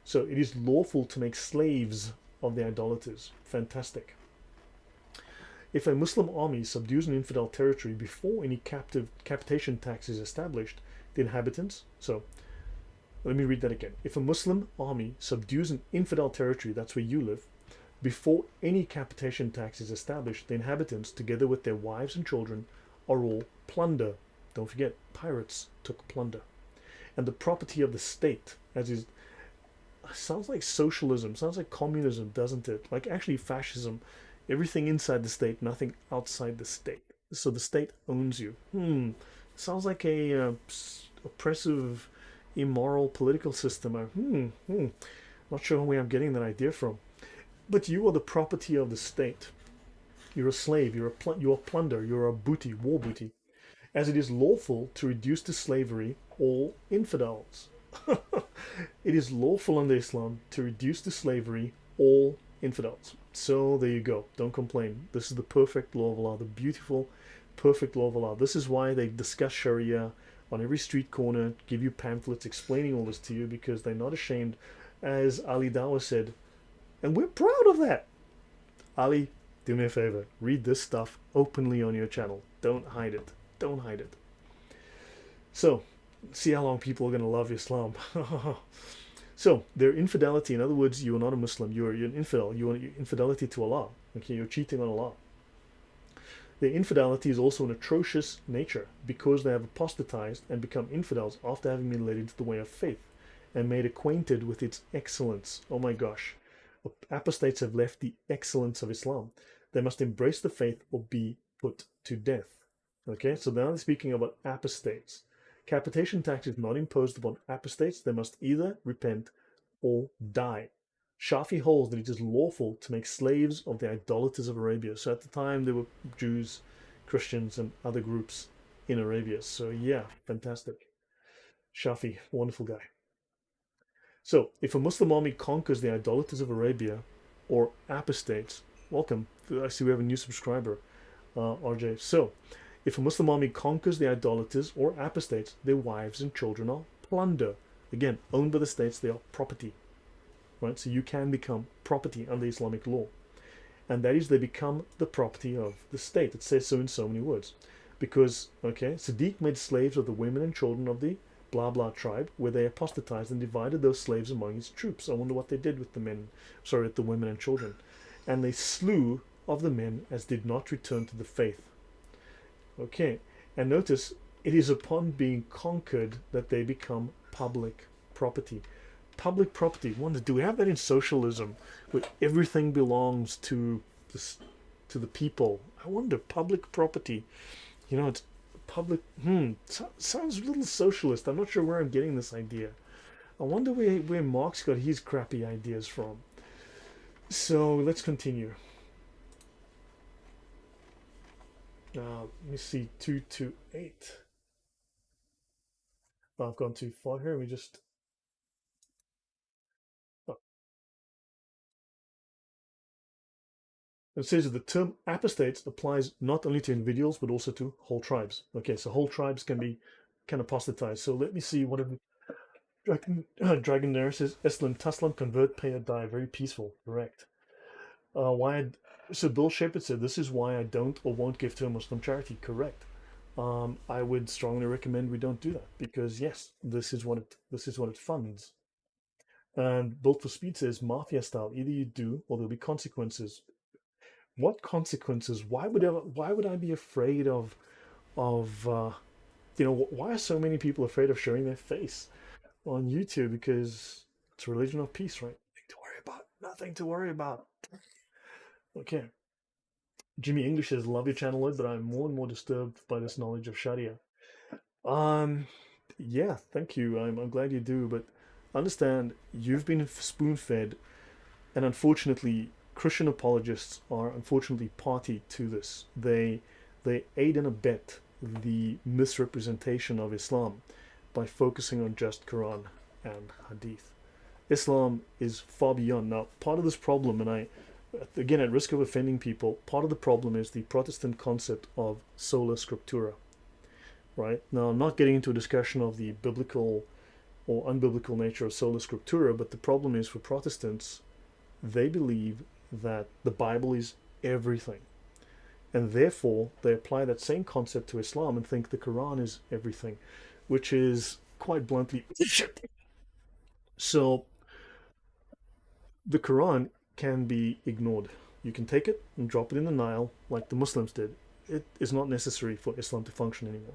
So it is lawful to make slaves of the idolaters. Fantastic. If a Muslim army subdues an infidel territory before any capitation tax is established, the inhabitants, so let me read that again. If a Muslim army subdues an infidel territory, that's where you live, before any capitation tax is established, the inhabitants, together with their wives and children, are all plunder. Don't forget, pirates took plunder. And the property of the state, as is, sounds like socialism, sounds like communism, doesn't it? Like actually fascism. Everything inside the state, nothing outside the state. So the state owns you. Sounds like a oppressive, immoral political system. Not sure where I'm getting that idea from. But you are the property of the state. You're a slave. You're a plunder. You're a booty, war booty. As it is lawful to reduce to slavery all infidels. It is lawful under Islam to reduce to slavery all infidels. So there you go. Don't complain. This is the perfect law of Allah, the beautiful, perfect law of Allah. This is why they discuss Sharia on every street corner, give you pamphlets explaining all this to you, because they're not ashamed. As Ali Dawah said, and we're proud of that. Ali, do me a favor. Read this stuff openly on your channel. Don't hide it. Don't hide it. So, see how long people are going to love Islam. So, their infidelity, in other words, you are not a Muslim. You're an infidel. You are infidelity to Allah. Okay, you're cheating on Allah. Their infidelity is also an atrocious nature because they have apostatized and become infidels after having been led into the way of faith and made acquainted with its excellence. Oh my gosh. Apostates have left the excellence of Islam. They must embrace the faith or be put to death. Okay, so now they're speaking about apostates. Capitation tax is not imposed upon apostates. They must either repent or die. Shafi holds that it is lawful to make slaves of the idolaters of Arabia. So at the time there were Jews, Christians, and other groups in Arabia. So yeah, fantastic. Shafi, wonderful guy. So, if a Muslim army conquers the idolaters of Arabia or apostates, welcome. I see we have a new subscriber, RJ. So, if a Muslim army conquers the idolaters or apostates, their wives and children are plunder. Again, owned by the states, they are property. Right? So you can become property under Islamic law. And that is, they become the property of the state. It says so in so many words. Because, okay, Sadiq made slaves of the women and children of the blah blah tribe, where they apostatized and divided those slaves among his troops. I wonder what they did with with the women and children. And they slew of the men as did not return to the faith. Okay, and notice, it is upon being conquered that they become public property. Public property. Wonder, do we have that in socialism, where everything belongs to the people? I wonder, public property. You know, it's public. Sounds a little socialist. I'm not sure where I'm getting this idea. I wonder where Marx got his crappy ideas from. So let's continue. Let me see, 228. Oh, I've gone too far here. We just. Oh. It says that the term apostates applies not only to individuals but also to whole tribes. Okay, so whole tribes can apostatize. So let me see what Dragon there says Islam, Taslam, convert, pay or die. Very peaceful, correct. So Bill Shepherd said, this is why I don't or won't give to a Muslim charity. Correct. I would strongly recommend we don't do that, because yes, this is what it funds. And Built for Speed says, mafia style, either you do or there'll be consequences. What consequences? Why would I be afraid of why are so many people afraid of showing their face on YouTube? Because it's a religion of peace, right? Nothing to worry about. Nothing to worry about. Okay. Jimmy English says, love your channel, but I'm more and more disturbed by this knowledge of Sharia. Yeah, thank you. I'm glad you do, but understand, you've been spoon-fed, and unfortunately, Christian apologists are unfortunately party to this. They aid and abet the misrepresentation of Islam by focusing on just Quran and Hadith. Islam is far beyond. Now, part of this problem, and I, again, at risk of offending people, part of the problem is the Protestant concept of sola scriptura, right? Now, I'm not getting into a discussion of the biblical or unbiblical nature of sola scriptura, but the problem is for Protestants, they believe that the Bible is everything. And therefore, they apply that same concept to Islam and think the Quran is everything, which is quite bluntly. So, the Quran can be ignored. You can take it and drop it in the Nile like the Muslims did. It is not necessary for Islam to function anymore.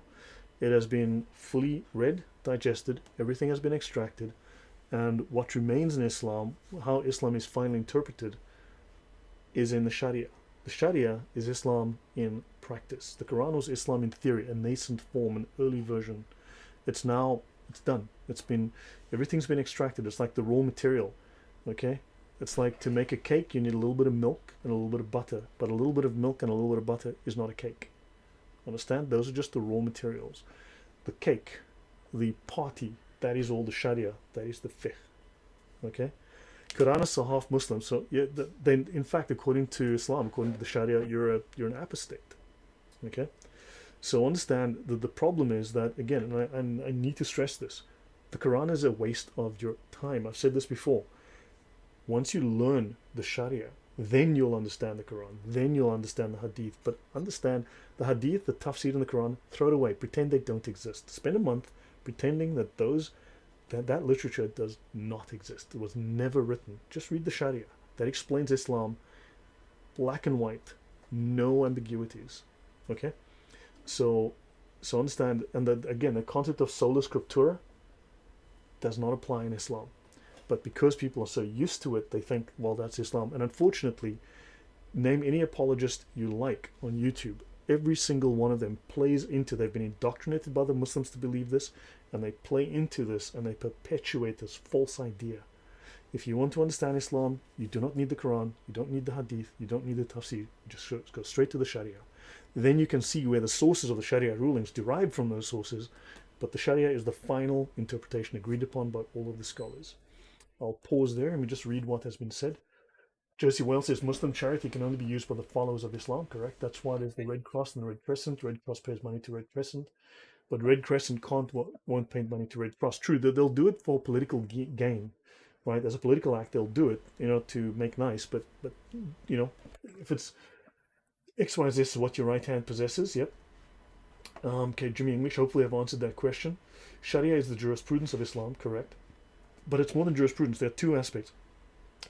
It has been fully read, digested, everything has been extracted, and what remains in Islam, how Islam is finally interpreted, is in the Sharia. The Sharia is Islam in practice. The Quran was Islam in theory, a nascent form, an early version. It's now, it's done. Everything's been extracted. It's like the raw material, okay? It's like to make a cake, you need a little bit of milk and a little bit of butter. But a little bit of milk and a little bit of butter is not a cake. Understand? Those are just the raw materials. The cake, the party, that is all the Sharia. That is the fiqh. Okay? Quranists are half Muslim. So yeah, then in fact, according to Islam, according to the Sharia, you're an apostate. Okay? So understand that the problem is that, again, and I need to stress this, the Quran is a waste of your time. I've said this before. Once you learn the Sharia, then you'll understand the Quran. Then you'll understand the Hadith. But understand the Hadith, the tafsir in the Quran, throw it away. Pretend they don't exist. Spend a month pretending that that literature does not exist. It was never written. Just read the Sharia. That explains Islam, black and white, no ambiguities. Okay, so understand, and that again, the concept of sola scriptura does not apply in Islam. But because people are so used to it, they think, well, that's Islam. And unfortunately, name any apologist you like on YouTube. Every single one of them plays into, they've been indoctrinated by the Muslims to believe this, and they play into this, and they perpetuate this false idea. If you want to understand Islam, you do not need the Quran, you don't need the Hadith, you don't need the tafsir. You just go straight to the Sharia. Then you can see where the sources of the Sharia rulings derive from those sources, but the Sharia is the final interpretation agreed upon by all of the scholars. I'll pause there and we just read what has been said. Josie Wales says Muslim charity can only be used by the followers of Islam, correct? That's why there's the Red Cross and the Red Crescent. Red Cross pays money to Red Crescent, but Red Crescent won't pay money to Red Cross. True, they'll do it for political gain, right? As a political act, they'll do it, to make nice. But if it's XYZ, this is what your right hand possesses. Yep. Okay, Jimmy English. Hopefully, I've answered that question. Sharia is the jurisprudence of Islam, correct? But it's more than jurisprudence. There are two aspects.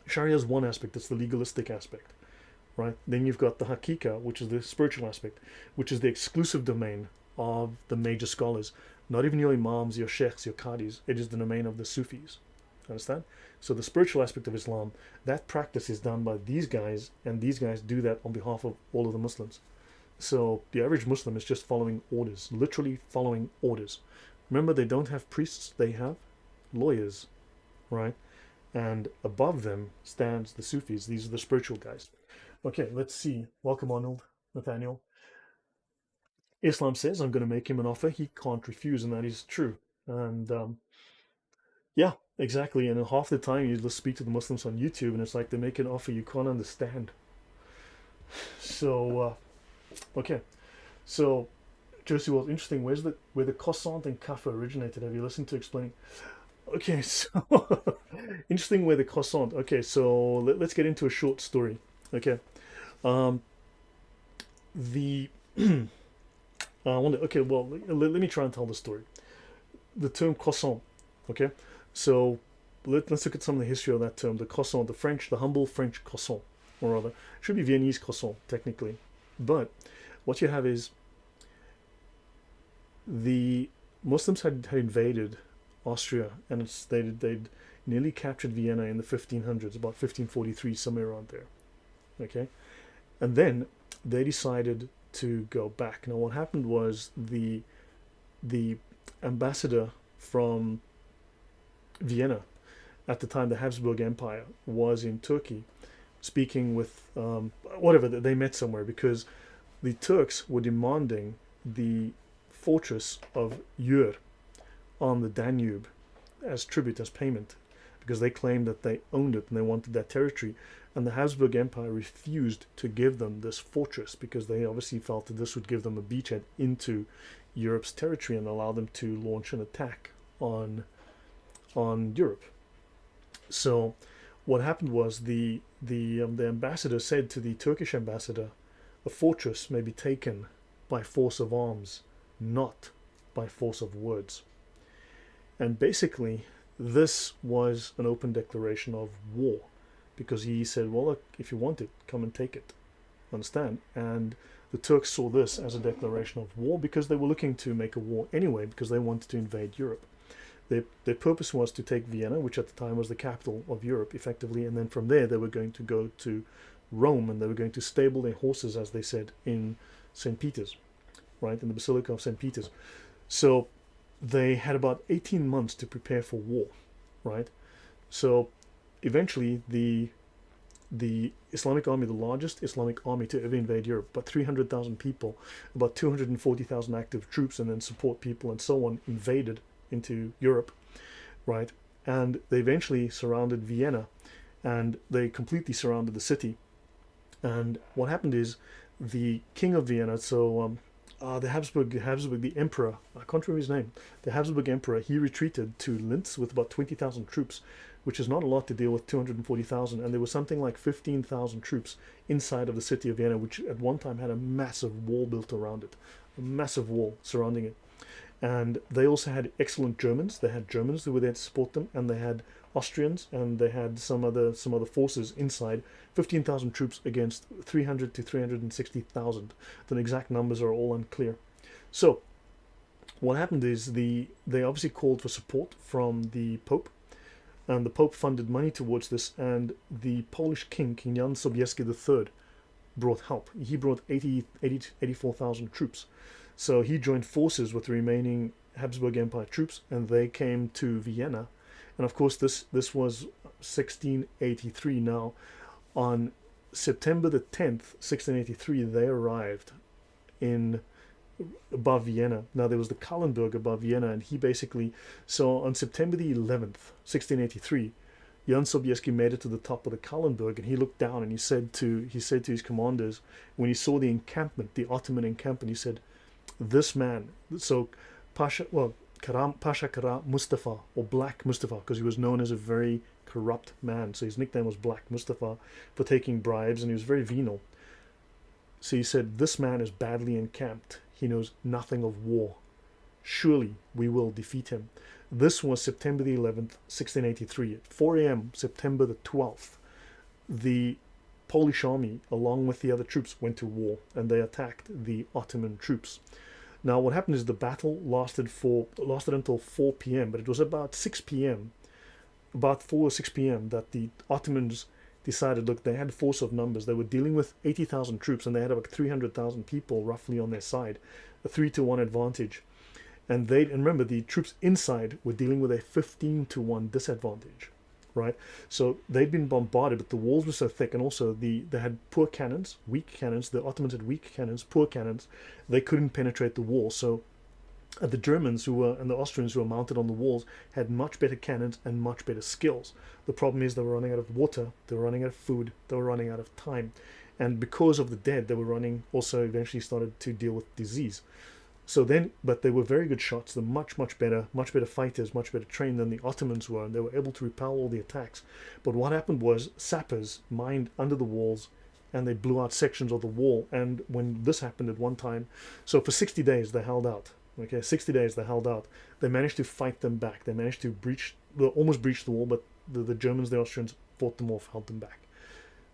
Sharia is one aspect. It's the legalistic aspect, right? Then you've got the Hakika, which is the spiritual aspect, which is the exclusive domain of the major scholars. Not even your imams, your sheikhs, your qadis. It is the domain of the Sufis. Understand? So the spiritual aspect of Islam, that practice is done by these guys, and these guys do that on behalf of all of the Muslims. So the average Muslim is just following orders, literally following orders. Remember, they don't have priests, they have lawyers, right? And above them stands the Sufis. These are the spiritual guys. Okay, let's see. Welcome, Arnold, Nathaniel. Islam says, I'm going to make him an offer he can't refuse, and that is true. And yeah, exactly. And half the time you just speak to the Muslims on YouTube, and it's like they make an offer you can't understand. So, okay. So, Josie was interesting. Where the croissant and kafir originated? Have you listened to explaining? Okay, so interesting where the croissant. Okay, so let's get into a short story. Okay, the okay, well, let me try and tell the story. The term croissant. Okay, so let's look at some of the history of that term. The croissant, the humble French croissant, or rather, it should be Viennese croissant technically, but what you have is the Muslims had invaded Austria, and they'd nearly captured Vienna in the 1500s, about 1543, somewhere around there. Okay, and then they decided to go back. Now, what happened was the ambassador from Vienna at the time, the Habsburg Empire, was in Turkey, speaking with whatever, they met somewhere because the Turks were demanding the fortress of Ur on the Danube as tribute, as payment, because they claimed that they owned it and they wanted that territory. And the Habsburg Empire refused to give them this fortress because they obviously felt that this would give them a beachhead into Europe's territory and allow them to launch an attack on Europe. So what happened was the ambassador said to the Turkish ambassador, the fortress may be taken by force of arms, not by force of words. And basically, this was an open declaration of war, because he said, well, look, if you want it, come and take it. Understand? And the Turks saw this as a declaration of war because they were looking to make a war anyway, because they wanted to invade Europe. Their purpose was to take Vienna, which at the time was the capital of Europe, effectively, and then from there they were going to go to Rome, and they were going to stable their horses, as they said, in St. Peter's, right, in the Basilica of St. Peter's. So they had about 18 months to prepare for war, right? So eventually the Islamic army, the largest Islamic army to ever invade Europe, about 300,000 people, about 240,000 active troops, and then support people and so on, invaded into Europe, right? And they eventually surrounded Vienna, and they completely surrounded the city. And what happened is the king of Vienna, so the Habsburg, the emperor, I can't remember his name, the Habsburg emperor, he retreated to Linz with about 20,000 troops, which is not a lot to deal with 240,000, and there was something like 15,000 troops inside of the city of Vienna, which at one time had a massive wall built around it, a massive wall surrounding it. And they also had excellent Germans. They had Germans who were there to support them, and they had Austrians, and they had some other forces inside. 15,000 troops against 300 to 360,000. The exact numbers are all unclear. So what happened is they obviously called for support from the Pope, and the Pope funded money towards this, and the Polish king, King Jan Sobieski III, brought help. He brought 84,000 troops. So he joined forces with the remaining Habsburg Empire troops, and they came to Vienna. And of course, this was 1683 now. On September the 10th, 1683, they arrived above Vienna. Now, there was the Kallenberg above Vienna, and he basically, so on September the 11th, 1683, Jan Sobieski made it to the top of the Kallenberg, and he looked down and he said to his commanders, when he saw the encampment, the Ottoman encampment, he said, this man, so Pasha Kara Mustafa, or Black Mustafa, because he was known as a very corrupt man, so his nickname was Black Mustafa, for taking bribes, and he was very venal. So he said, this man is badly encamped. He knows nothing of war. Surely we will defeat him. This was September the 11th, 1683. At 4 a.m., September the 12th, the Polish army, along with the other troops, went to war, and they attacked the Ottoman troops. Now, what happened is the battle lasted until 4 p.m., but it was about 6 p.m., about 4 or 6 p.m., that the Ottomans decided, look, they had force of numbers. They were dealing with 80,000 troops, and they had about 300,000 people roughly on their side, a 3-to-1 advantage. And remember, the troops inside were dealing with a 15-to-1 disadvantage, right? So they'd been bombarded, but the walls were so thick, and also they had poor cannons, weak cannons. The Ottomans had weak cannons, poor cannons. They couldn't penetrate the wall. So the Germans and the Austrians who were mounted on the walls had much better cannons and much better skills. The problem is they were running out of water, they were running out of food, they were running out of time. And because of the dead, they were eventually started to deal with disease. So then, but they were very good shots. They're much better fighters, much better trained than the Ottomans were, and they were able to repel all the attacks. But what happened was sappers mined under the walls, and they blew out sections of the wall. And when this happened at one time, so for 60 days they held out. Okay, 60 days they held out. They managed to fight them back. They managed to almost breach the wall, but the Germans, the Austrians fought them off, held them back.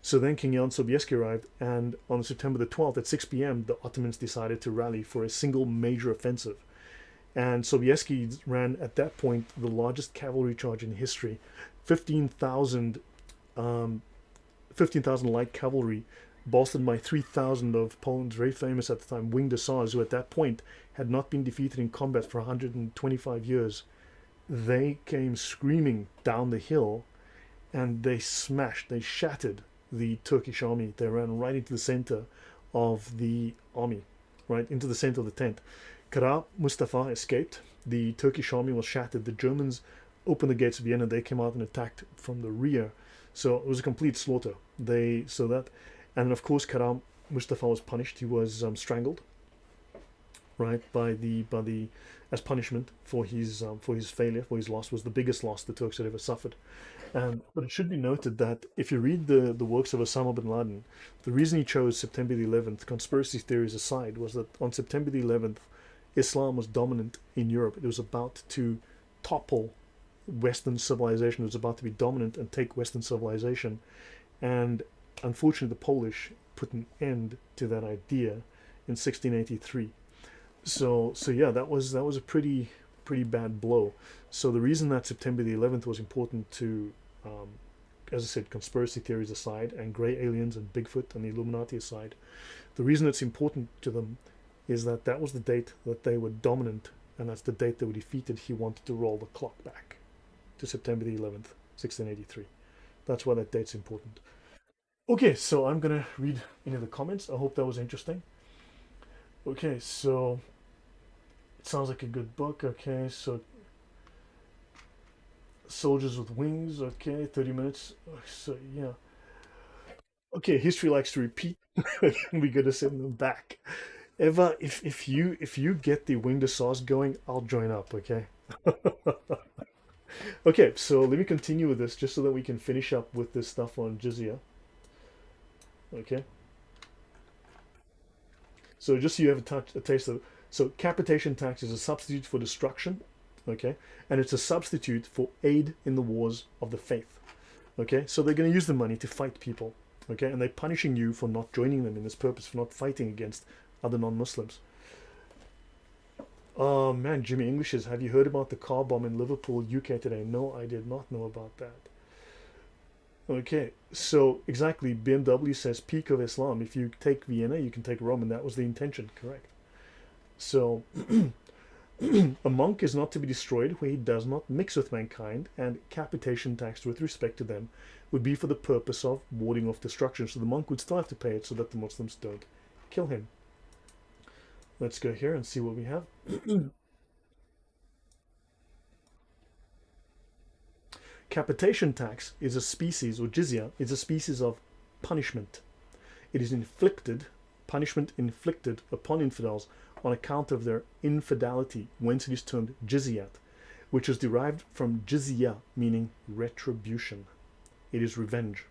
So then King Jan Sobieski arrived, and on September the 12th at 6 p.m., the Ottomans decided to rally for a single major offensive. And Sobieski ran, at that point, the largest cavalry charge in history. 15,000 light cavalry, bolstered by 3,000 of Poland's very famous at the time winged hussars, who at that point had not been defeated in combat for 125 years. They came screaming down the hill, and they shattered the Turkish army. They ran right into the center of the army, right into the center of the tent. Kara Mustafa escaped. The Turkish army was shattered. The Germans opened the gates of Vienna, they came out and attacked from the rear. So it was a complete slaughter. And of course, Karam Mustafa was punished. He was strangled, right, by the as punishment for his failure, for his loss. Was the biggest loss the Turks had ever suffered. But it should be noted that if you read the works of Osama bin Laden, the reason he chose September the 11th, conspiracy theories aside, was that on September the 11th, Islam was dominant in Europe. It was about to topple Western civilization. It was about to be dominant and take Western civilization. And unfortunately, the Polish put an end to that idea in 1683. So yeah, that was a pretty bad blow. So the reason that September the 11th was important to, as I said, conspiracy theories aside, and grey aliens and Bigfoot and the Illuminati aside, the reason it's important to them is that that was the date that they were dominant, and that's the date they were defeated. He wanted to roll the clock back to September the 11th, 1683. That's why that date's important. Okay, so I'm gonna read into the comments. I hope that was interesting. Okay, so it sounds like a good book. Okay, so Soldiers with Wings. Okay, 30 minutes. So yeah. Okay, history likes to repeat. We gotta send them back. Eva, if you get the winged sauce going, I'll join up. Okay. Okay, so let me continue with this just so that we can finish up with this stuff on jizya. Okay. So just so you have a taste of, so capitation tax is a substitute for destruction, okay, and it's a substitute for aid in the wars of the faith, okay. So they're going to use the money to fight people, okay, and they're punishing you for not joining them in this purpose, for not fighting against other non-Muslims. Oh man, Jimmy English says, have you heard about the car bomb in Liverpool, UK today? No, I did not know about that. Okay, so exactly, BMW says peak of Islam. If you take Vienna, you can take Rome, and that was the intention, correct? So, a monk is not to be destroyed where he does not mix with mankind, and capitation tax with respect to them would be for the purpose of warding off destruction. So the monk would still have to pay it so that the Muslims don't kill him. Let's go here and see what we have. Capitation tax is a species, or jizya, is a species of punishment. It is inflicted, punishment inflicted upon infidels on account of their infidelity, whence it is termed jizyat, which is derived from jizya, meaning retribution. It is revenge.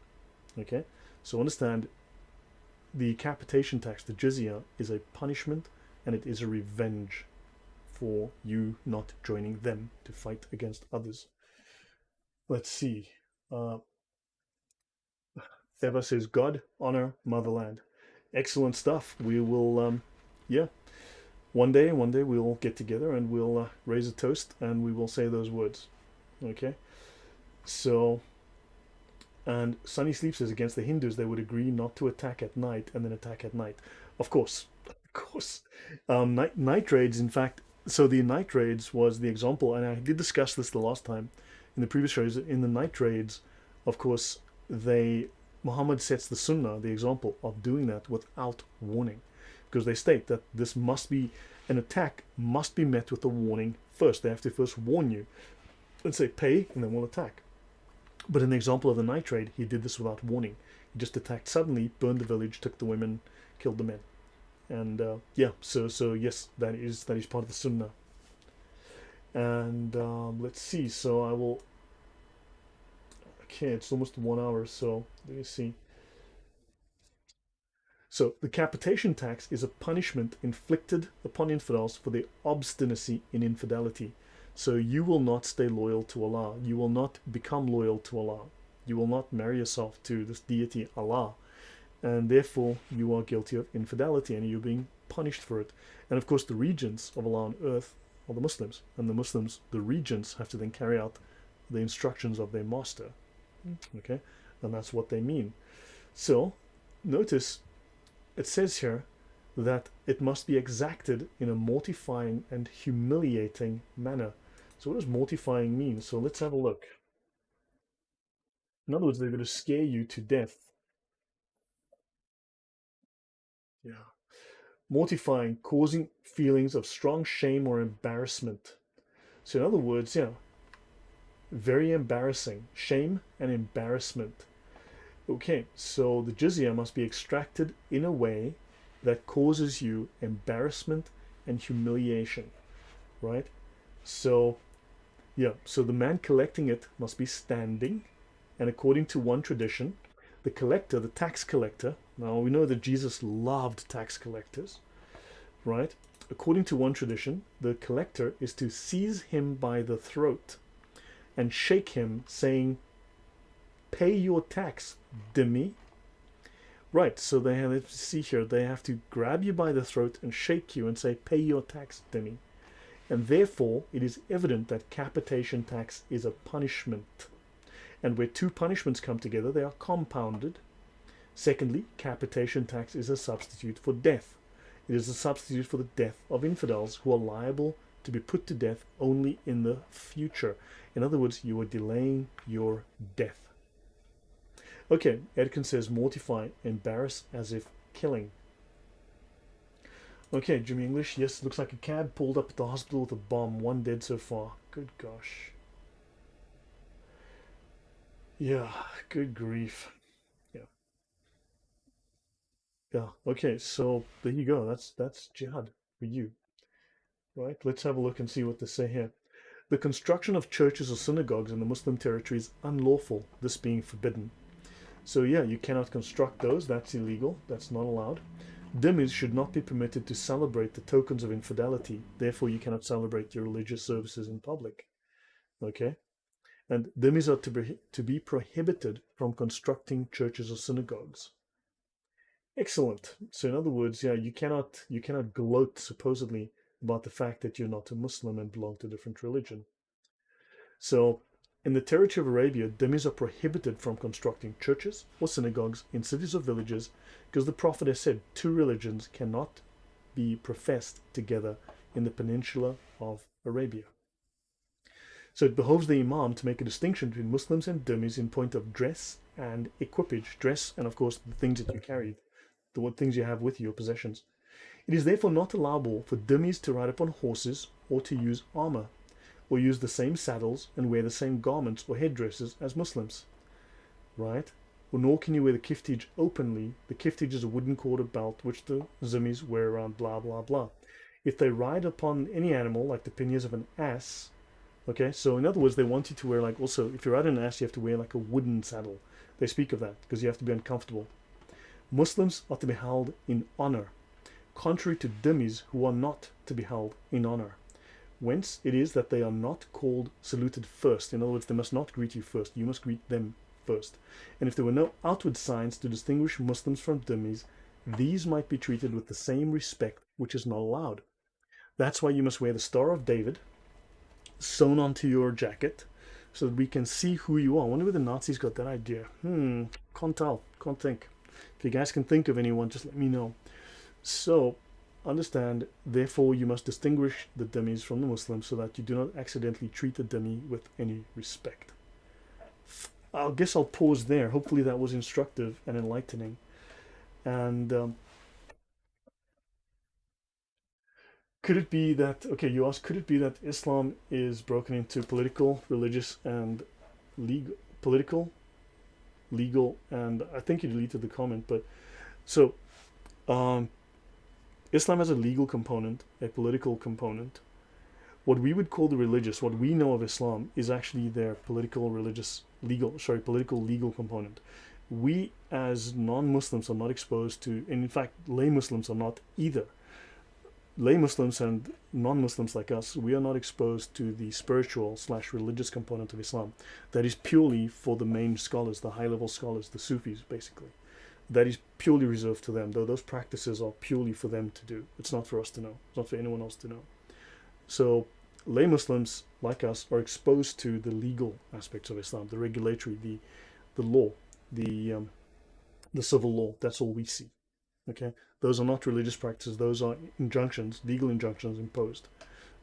Okay? So understand, the capitation tax, the jizya, is a punishment, and it is a revenge for you not joining them to fight against others. Let's see. Uh, Theva says, God, honor, motherland. Excellent stuff. We will, yeah, one day we'll get together and we'll raise a toast and we will say those words. Okay? So, and Sunny Sleep says, against the Hindus, they would agree not to attack at night and then attack at night. Of course, of course. Night raids, in fact, so the night raids was the example, and I did discuss this the last time in the previous shows. In the night raids, of course, Muhammad sets the sunnah, the example of doing that without warning, because they state that this must be, an attack must be met with a warning first. They have to first warn you and say pay, and then we'll attack. But in the example of the night raid, he did this without warning. He just attacked suddenly, burned the village, took the women, killed the men, and yeah. So yes, that is part of the sunnah. And let's see. So I will. Okay, it's almost 1 hour. So let me see. So the capitation tax is a punishment inflicted upon infidels for their obstinacy in infidelity. So you will not stay loyal to Allah. You will not become loyal to Allah. You will not marry yourself to this deity Allah, and therefore you are guilty of infidelity and you're being punished for it. And of course, the regents of Allah on earth are the Muslims, and the Muslims, the regents, have to then carry out the instructions of their master. Okay, and that's what they mean. So notice it says here that it must be exacted in a mortifying and humiliating manner. So what does mortifying mean? So let's have a look. In other words, they're going to scare you to death. Yeah. Mortifying, causing feelings of strong shame or embarrassment. So in other words, yeah, Very embarrassing. Shame and embarrassment. Okay, so the jizya must be extracted in a way that causes you embarrassment and humiliation, right? So, yeah, so the man collecting it must be standing, and according to one tradition, the collector, the tax collector, now we know that Jesus loved tax collectors, right? According to one tradition, the collector is to seize him by the throat and shake him, saying, "Pay your tax, dhimmi." Right, so they have, let's see here, they have to grab you by the throat and shake you and say, "Pay your tax, dhimmi." And therefore, it is evident that capitation tax is a punishment. And where two punishments come together, they are compounded. Secondly, capitation tax is a substitute for death. It is a substitute for the death of infidels who are liable to be put to death only in the future. In other words, you are delaying your death. Okay, Edkin says mortify, embarrass as if killing. Okay, Jimmy English, yes, looks like a cab pulled up at the hospital with a bomb. One dead so far. Good gosh. Yeah, good grief. Yeah. Yeah. Okay, so there you go. That's jihad for you. Right? Let's have a look and see what they say here. The construction of churches or synagogues in the Muslim territory is unlawful, this being forbidden. So yeah, you cannot construct those. That's illegal. That's not allowed. Dhimmis should not be permitted to celebrate the tokens of infidelity. Therefore, you cannot celebrate your religious services in public. Okay? And dhimmis are to be prohibited from constructing churches or synagogues. Excellent. So in other words, yeah, you cannot gloat supposedly about the fact that you're not a Muslim and belong to a different religion. So in the territory of Arabia, dhimmis are prohibited from constructing churches or synagogues in cities or villages because the Prophet has said two religions cannot be professed together in the peninsula of Arabia. So it behoves the Imam to make a distinction between Muslims and dhimmis in point of dress and equipage. Dress and, of course, the things that you carry, the things you have with you, your possessions. It is therefore not allowable for dhimmis to ride upon horses or to use armor, or use the same saddles and wear the same garments or headdresses as Muslims, right? Or nor can you wear the kiftage openly. The kiftage is a wooden cord or belt which the zimmis wear around, blah, blah, blah. If they ride upon any animal, like the panniers of an ass, okay, so in other words, they want you to wear, like, also, if you're riding an ass, you have to wear like a wooden saddle. They speak of that because you have to be uncomfortable. Muslims are to be held in honor, contrary to dhimmis who are not to be held in honor. Whence it is that they are not called saluted first. In other words, they must not greet you first. You must greet them first. And if there were no outward signs to distinguish Muslims from dhimmis, these might be treated with the same respect, which is not allowed. That's why you must wear the Star of David sewn onto your jacket so that we can see who you are. I wonder where the Nazis got that idea. Can't tell. Can't think. If you guys can think of anyone, just let me know. So, understand, therefore you must distinguish the dhimmis from the Muslims so that you do not accidentally treat the dhimmi with any respect. I guess I'll pause there. Hopefully that was instructive and enlightening. And could it be that, okay, you asked, could it be that Islam is broken into political, religious, and legal, political, legal, and I think you deleted the comment, but so Islam has a legal component, a political component. What we would call the religious, what we know of Islam, is actually their political, religious, legal, political, legal component. We as non-Muslims are not exposed to, and in fact, lay Muslims are not either. Lay Muslims and non-Muslims like us, we are not exposed to the spiritual / religious component of Islam. That is purely for the main scholars, the high-level scholars, the Sufis, basically. That is purely reserved to them, though those practices are purely for them to do. It's not for us to know. It's not for anyone else to know. So lay Muslims like us are exposed to the legal aspects of Islam, the regulatory, the law, the civil law. That's all we see. Okay, those are not religious practices. Those are injunctions, legal injunctions imposed.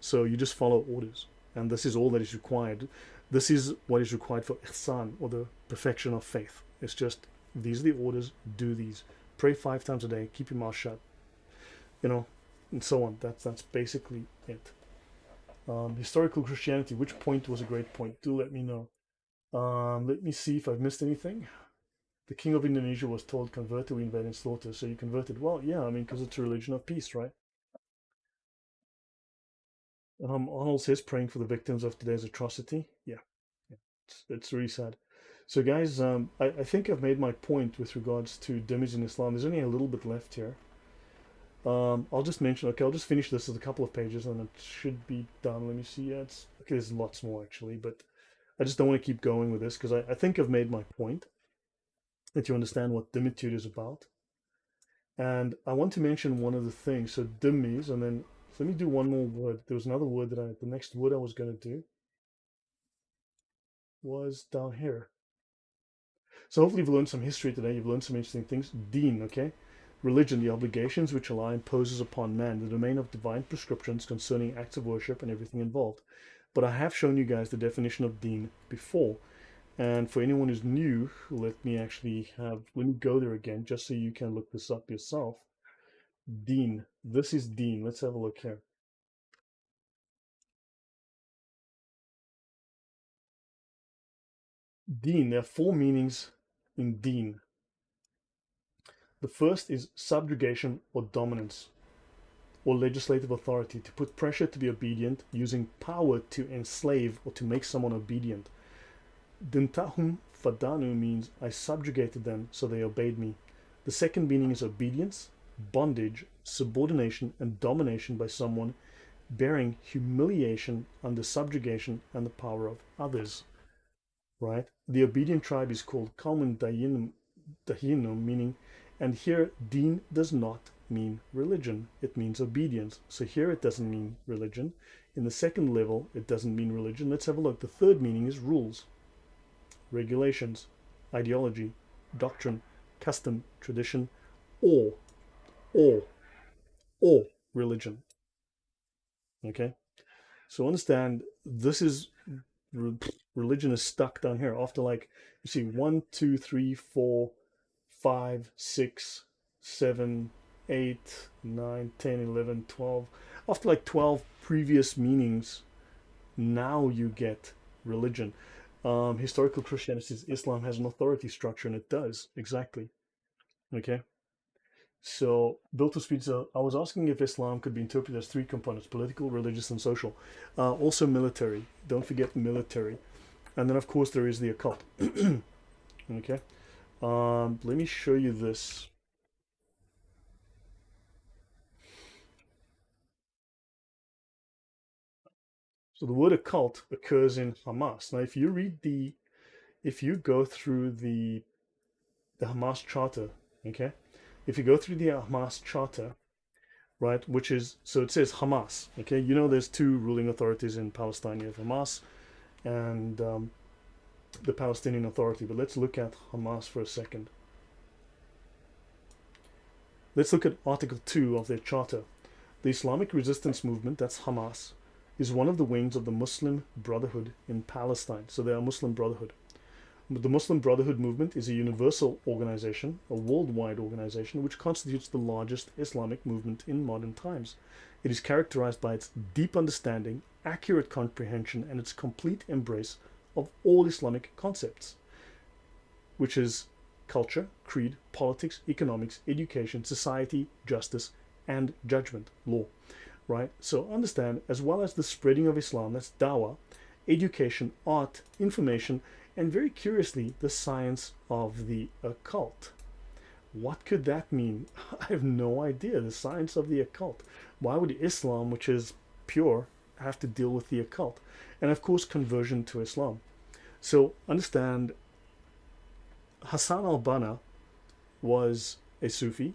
So you just follow orders, and this is all that is required. This is what is required for ihsan, or the perfection of faith. It's just, these are the orders, do these. Pray 5 times a day, keep your mouth shut, and so on. That's basically it. Historical Christianity. Which point was a great point? Do let me know. Let me see if I've missed anything. The king of Indonesia was told, convert or we invade and slaughter. So you converted. Well, yeah, I mean, because it's a religion of peace, right? Arnold says, praying for the victims of today's atrocity. Yeah, yeah. It's really sad. So, guys, I think I've made my point with regards to dhimmis in Islam. There's only a little bit left here. I'll just mention, okay, I'll just finish this with a couple of pages and it should be done. Let me see. Yeah, it's okay. There's lots more actually, but I just don't want to keep going with this because I think I've made my point that you understand what dhimmitude is about. And I want to mention one other thing. So dhimmis, and then let me do one more word. There was another word the next word I was going to do was down here. So hopefully you've learned some history today. You've learned some interesting things. Deen, okay? Religion, the obligations which Allah imposes upon man, the domain of divine prescriptions concerning acts of worship and everything involved. But I have shown you guys the definition of deen before. And for anyone who's new, let me go there again just so you can look this up yourself. Deen. This is deen. Let's have a look here. Deen. There are four meanings in deen. The first is subjugation or dominance, or legislative authority, to put pressure to be obedient, using power to enslave or to make someone obedient. Dintahum fadanu means I subjugated them so they obeyed me. The second meaning is obedience, bondage, subordination, and domination by someone, bearing humiliation under subjugation and the power of others. Right? The obedient tribe is called Qawmun Dahinum, meaning, and here deen does not mean religion, it means obedience. So here it doesn't mean religion. In the second level, it doesn't mean religion. Let's have a look. The third meaning is rules, regulations, ideology, doctrine, custom, tradition, or, or, or religion. Okay? So understand this is religion is stuck down here after, like, you see 1 2 3 4 5 6 7 8 9 10 11 12, after like 12 previous meanings, now you get religion. Historical Christianity says Islam has an authority structure, and it does exactly. Okay, so built to speed. So I was asking if Islam could be interpreted as three components: political, religious, and social. Also military. Don't forget military. And then of course there is the occult. Okay. Let me show you this. So the word occult occurs in Hamas. Now, if you go through the Hamas charter, okay, if you go through the Hamas charter, right, which is, so it says Hamas, okay, you know there's two ruling authorities in Palestine. You have Hamas and the Palestinian Authority. But let's look at Hamas for a second. Let's look at Article 2 of their charter. The Islamic resistance movement, that's Hamas, is one of the wings of the Muslim Brotherhood in Palestine. So they are Muslim Brotherhood. The Muslim Brotherhood movement is a universal organization, a worldwide organization, which constitutes the largest Islamic movement in modern times. It is characterized by its deep understanding, accurate comprehension, and its complete embrace of all Islamic concepts, which is culture, creed, politics, economics, education, society, justice, and judgment, law. Right? So understand, as well as the spreading of Islam, that's dawah, education, art, information, and very curiously, the science of the occult. What could that mean? I have no idea. The science of the occult. Why would Islam, which is pure, have to deal with the occult? And of course, conversion to Islam. So understand, Hassan al-Banna was a Sufi.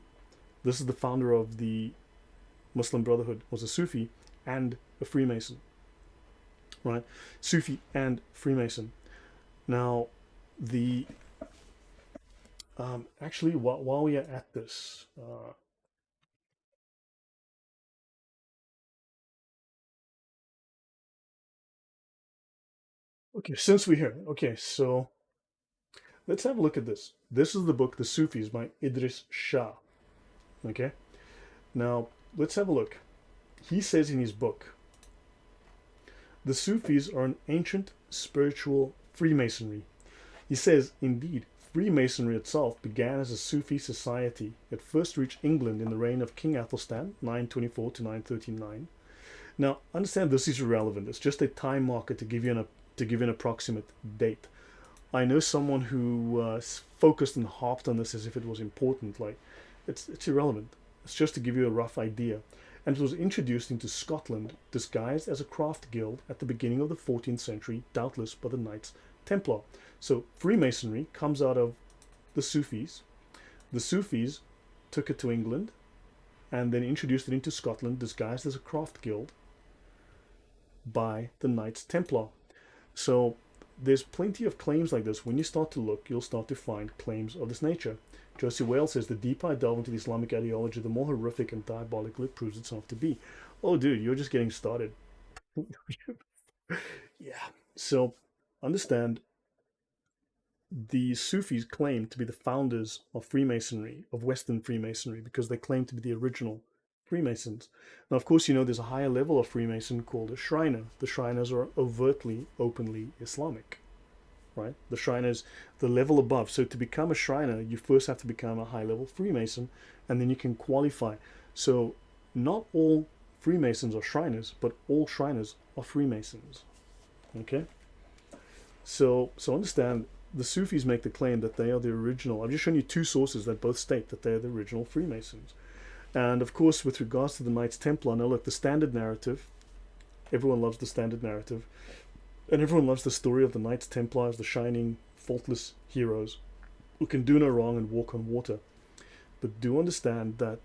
This is the founder of the Muslim Brotherhood, was a Sufi and a Freemason. Right? Sufi and Freemason. Now, the actually, while we are at this, okay, since we're here, okay, so let's have a look at this. This is the book, The Sufis, by Idris Shah. Okay, now let's have a look. He says in his book, The Sufis are an ancient spiritual Freemasonry. He says, indeed, Freemasonry itself began as a Sufi society. It first reached England in the reign of King Athelstan, 924 to 939. Now, understand this is irrelevant. It's just a time marker to give you an approximate date. I know someone who focused and harped on this as if it was important. Like, it's irrelevant. It's just to give you a rough idea. And it was introduced into Scotland, disguised as a craft guild at the beginning of the 14th century, doubtless by the Knights Templar. So Freemasonry comes out of the Sufis. The Sufis took it to England and then introduced it into Scotland, disguised as a craft guild by the Knights Templar. So there's plenty of claims like this. When you start to look, you'll start to find claims of this nature. Josie Wales says, the deeper I delve into the Islamic ideology, the more horrific and diabolical it proves itself to be. Oh, dude, you're just getting started. Yeah. So understand, the Sufis claim to be the founders of Freemasonry, of Western Freemasonry, because they claim to be the original Freemasons. Now, of course, you know there's a higher level of Freemason called a Shriner. The Shriners are overtly, openly Islamic, right? The Shriners, the level above. So to become a Shriner, you first have to become a high-level Freemason, and then you can qualify. So not all Freemasons are Shriners, but all Shriners are Freemasons. Okay? So understand, the Sufis make the claim that they are the original. I've just shown you two sources that both state that they are the original Freemasons. And of course, with regards to the Knights Templar, now look, the standard narrative, everyone loves the standard narrative, and everyone loves the story of the Knights Templar as the shining, faultless heroes who can do no wrong and walk on water. But do understand that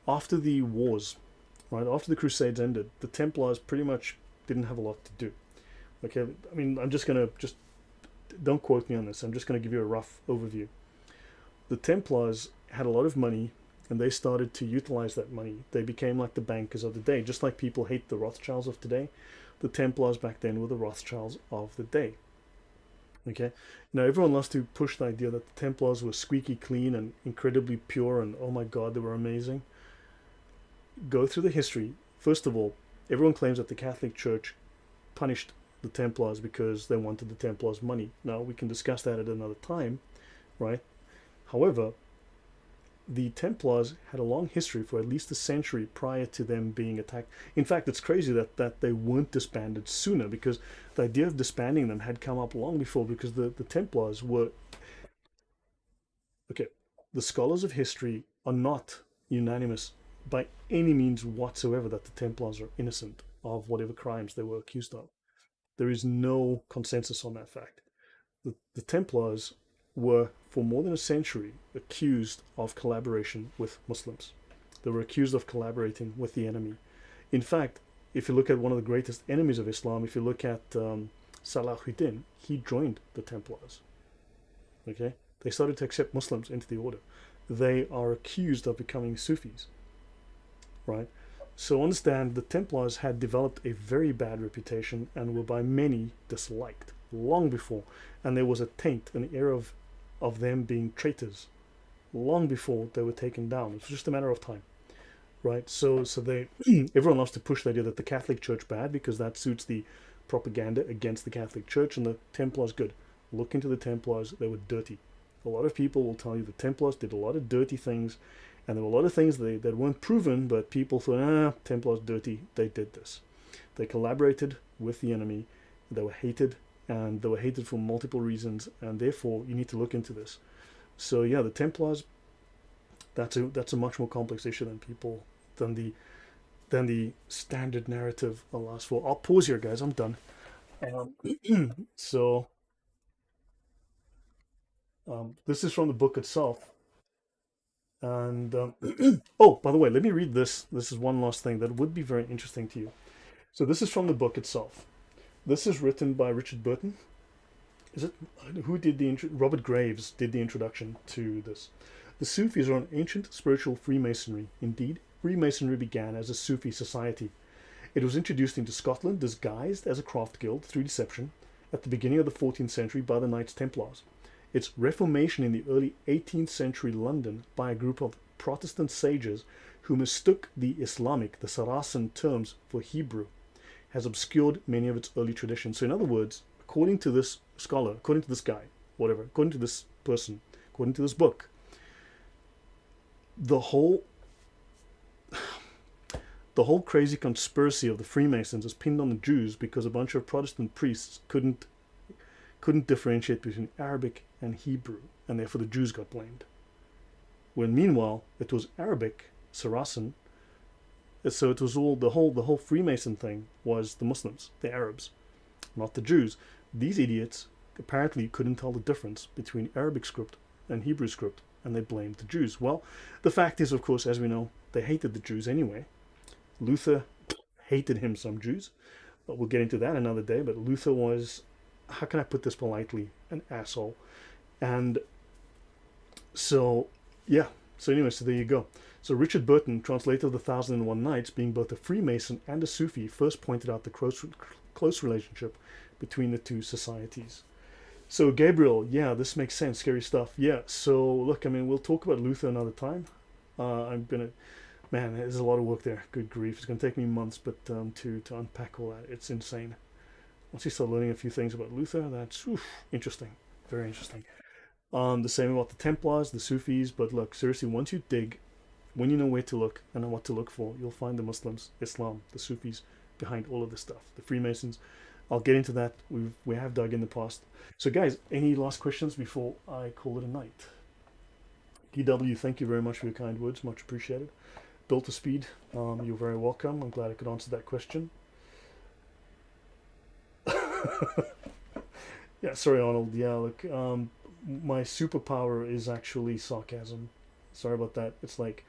after the wars, right, after the Crusades ended, the Templars pretty much didn't have a lot to do. Okay, I mean, I'm just going to, don't quote me on this, I'm just going to give you a rough overview. The Templars had a lot of money, and they started to utilize that money. They became like the bankers of the day. Just like people hate the Rothschilds of today, the Templars back then were the Rothschilds of the day. Okay? Now, everyone loves to push the idea that the Templars were squeaky clean and incredibly pure, and oh my God, they were amazing. Go through the history. First of all, everyone claims that the Catholic Church punished the Templars because they wanted the Templars' money. Now, we can discuss that at another time, right? However, the Templars had a long history for at least a century prior to them being attacked. In fact, it's crazy that they weren't disbanded sooner, because the idea of disbanding them had come up long before, because the Templars were... Okay, the scholars of history are not unanimous by any means whatsoever that the Templars are innocent of whatever crimes they were accused of. There is no consensus on that fact. The Templars were, for more than a century, accused of collaboration with Muslims. They were accused of collaborating with the enemy. In fact, if you look at one of the greatest enemies of Islam, if you look at Salahuddin, he joined the Templars. Okay? They started to accept Muslims into the order. They are accused of becoming Sufis. Right? So understand, the Templars had developed a very bad reputation and were by many disliked long before. And there was a taint, an air of them being traitors long before they were taken down. It was just a matter of time, right? So they everyone loves to push the idea that the Catholic Church bad because that suits the propaganda against the Catholic Church, and the Templars good. Look into the Templars, they were dirty. A lot of people will tell you the Templars did a lot of dirty things, and there were a lot of things that weren't proven, but people thought, Templars dirty, they did this. They collaborated with the enemy, they were hated, and they were hated for multiple reasons, and therefore you need to look into this. So yeah, the Templars, that's a much more complex issue than the standard narrative allows for. I'll pause here, guys. I'm done. This is from the book itself, and oh, by the way, let me read this. This is one last thing that would be very interesting to you. So this is from the book itself. This is written by Richard Burton. Is it? Who did the Robert Graves did the introduction to this. The Sufis are an ancient spiritual Freemasonry. Indeed, Freemasonry began as a Sufi society. It was introduced into Scotland disguised as a craft guild through deception at the beginning of the 14th century by the Knights Templars. Its reformation in the early 18th century London by a group of Protestant sages who mistook the Islamic, the Saracen terms for Hebrew, has obscured many of its early traditions. So in other words, according to this scholar, according to this guy, whatever, according to this person, according to this book, the whole crazy conspiracy of the Freemasons is pinned on the Jews because a bunch of Protestant priests couldn't differentiate between Arabic and Hebrew, and therefore the Jews got blamed. When meanwhile it was Arabic, Saracen. So it was all the whole Freemason thing was the Muslims, the Arabs, not the Jews. These idiots apparently couldn't tell the difference between Arabic script and Hebrew script, and they blamed the Jews. Well, the fact is, of course, as we know, they hated the Jews anyway. Luther hated him, some Jews. But we'll get into that another day. But Luther was, how can I put this politely, an asshole. And so, yeah. So anyway, so there you go. So Richard Burton, translator of the 1001 Nights, being both a Freemason and a Sufi, first pointed out the close relationship between the two societies. So Gabriel, yeah, this makes sense. Scary stuff. Yeah. So look, I mean, we'll talk about Luther another time. Man, there's a lot of work there. Good grief, it's gonna take me months, but to unpack all that, it's insane. Once you start learning a few things about Luther, that's interesting, very interesting. The same about the Templars, the Sufis. But look, seriously, once you dig, when you know where to look and know what to look for, you'll find the Muslims, Islam, the Sufis behind all of this stuff. The Freemasons. I'll get into that. We have dug in the past. So guys, any last questions before I call it a night? DW, thank you very much for your kind words. Much appreciated. Built to speed. You're very welcome. I'm glad I could answer that question. Yeah, sorry, Arnold. Yeah, look, my superpower is actually sarcasm. Sorry about that. It's like,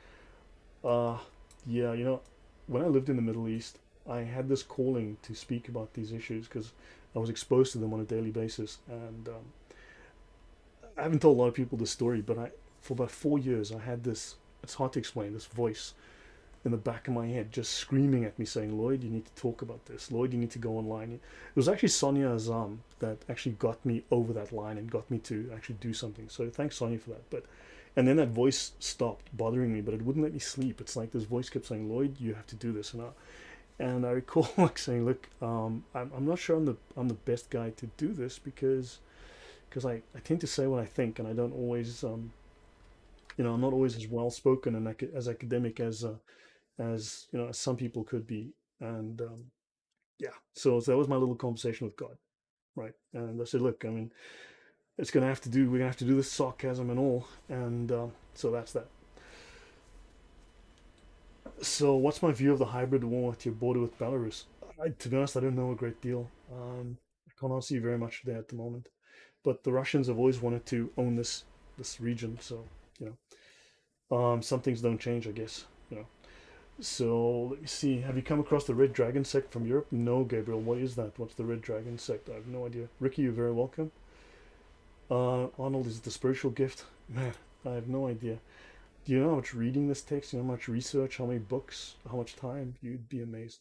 yeah, you know, when I lived in the Middle East, I had this calling to speak about these issues because I was exposed to them on a daily basis. And I haven't told a lot of people this story, but for about 4 years, I had this, it's hard to explain, this voice in the back of my head just screaming at me saying, Lloyd, you need to talk about this. Lloyd, you need to go online. It was actually Sonia Azam that actually got me over that line and got me to actually do something. So thanks, Sonia, for that. And then that voice stopped bothering me, but it wouldn't let me sleep. It's like this voice kept saying, Lloyd, you have to do this. And I recall like saying, look, I'm not sure I'm the best guy to do this because I tend to say what I think, and I don't always I'm not always as well spoken and as academic as as some people could be. And yeah, so that was my little conversation with God, right? And I said, look, I mean, we're gonna have to do this sarcasm and all, and so that's that. So what's my view of the hybrid war at your border with Belarus? To be honest, I don't know a great deal. I can't answer you very much there at the moment, but the Russians have always wanted to own this region, so some things don't change, I guess. So let me see. Have you come across the Red Dragon sect from Europe? No, Gabriel. What is that? What's the Red Dragon sect? I have no idea. Ricky, you're very welcome. Arnold, is it the spiritual gift? Man, I have no idea. Do you know how much reading this takes? You know how much research, how many books, how much time? You'd be amazed.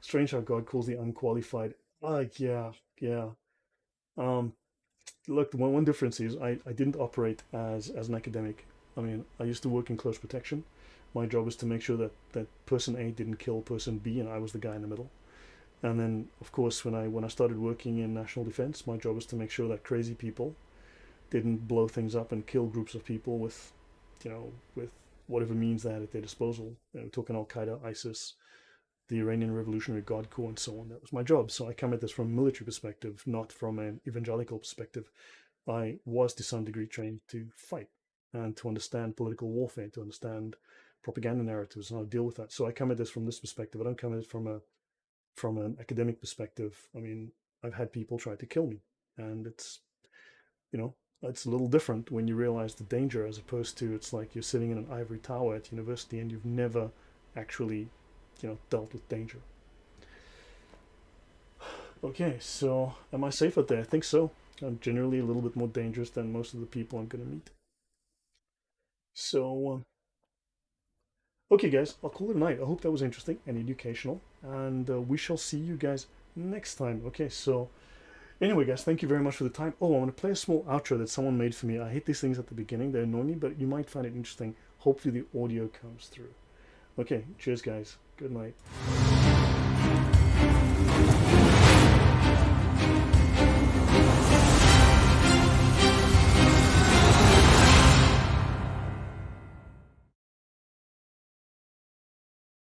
Strange how God calls the unqualified. Yeah, yeah. Um, Look, the one difference is I didn't operate as an academic. I mean, I used to work in close protection. My job was to make sure that person A didn't kill person B, and I was the guy in the middle. And then, of course, when I started working in national defense, my job was to make sure that crazy people didn't blow things up and kill groups of people with, with whatever means they had at their disposal. Talking Al Qaeda, ISIS, the Iranian Revolutionary Guard Corps, and so on. That was my job. So I come at this from a military perspective, not from an evangelical perspective. I was to some degree trained to fight and to understand political warfare, to understand propaganda narratives and how to deal with that. So I come at this from this perspective. I don't come at it from an academic perspective. I mean, I've had people try to kill me, and it's a little different when you realize the danger, as opposed to it's like you're sitting in an ivory tower at university and you've never actually dealt with danger. Okay, so am I safe out there? I think so. I'm generally a little bit more dangerous than most of the people I'm going to meet. So, okay, guys, I'll call it a night. I hope that was interesting and educational, and we shall see you guys next time. Okay, so anyway, guys, thank you very much for the time. Oh, I'm going to play a small outro that someone made for me. I hate these things at the beginning, they annoy me, but you might find it interesting. Hopefully, the audio comes through. Okay, cheers, guys. Good night.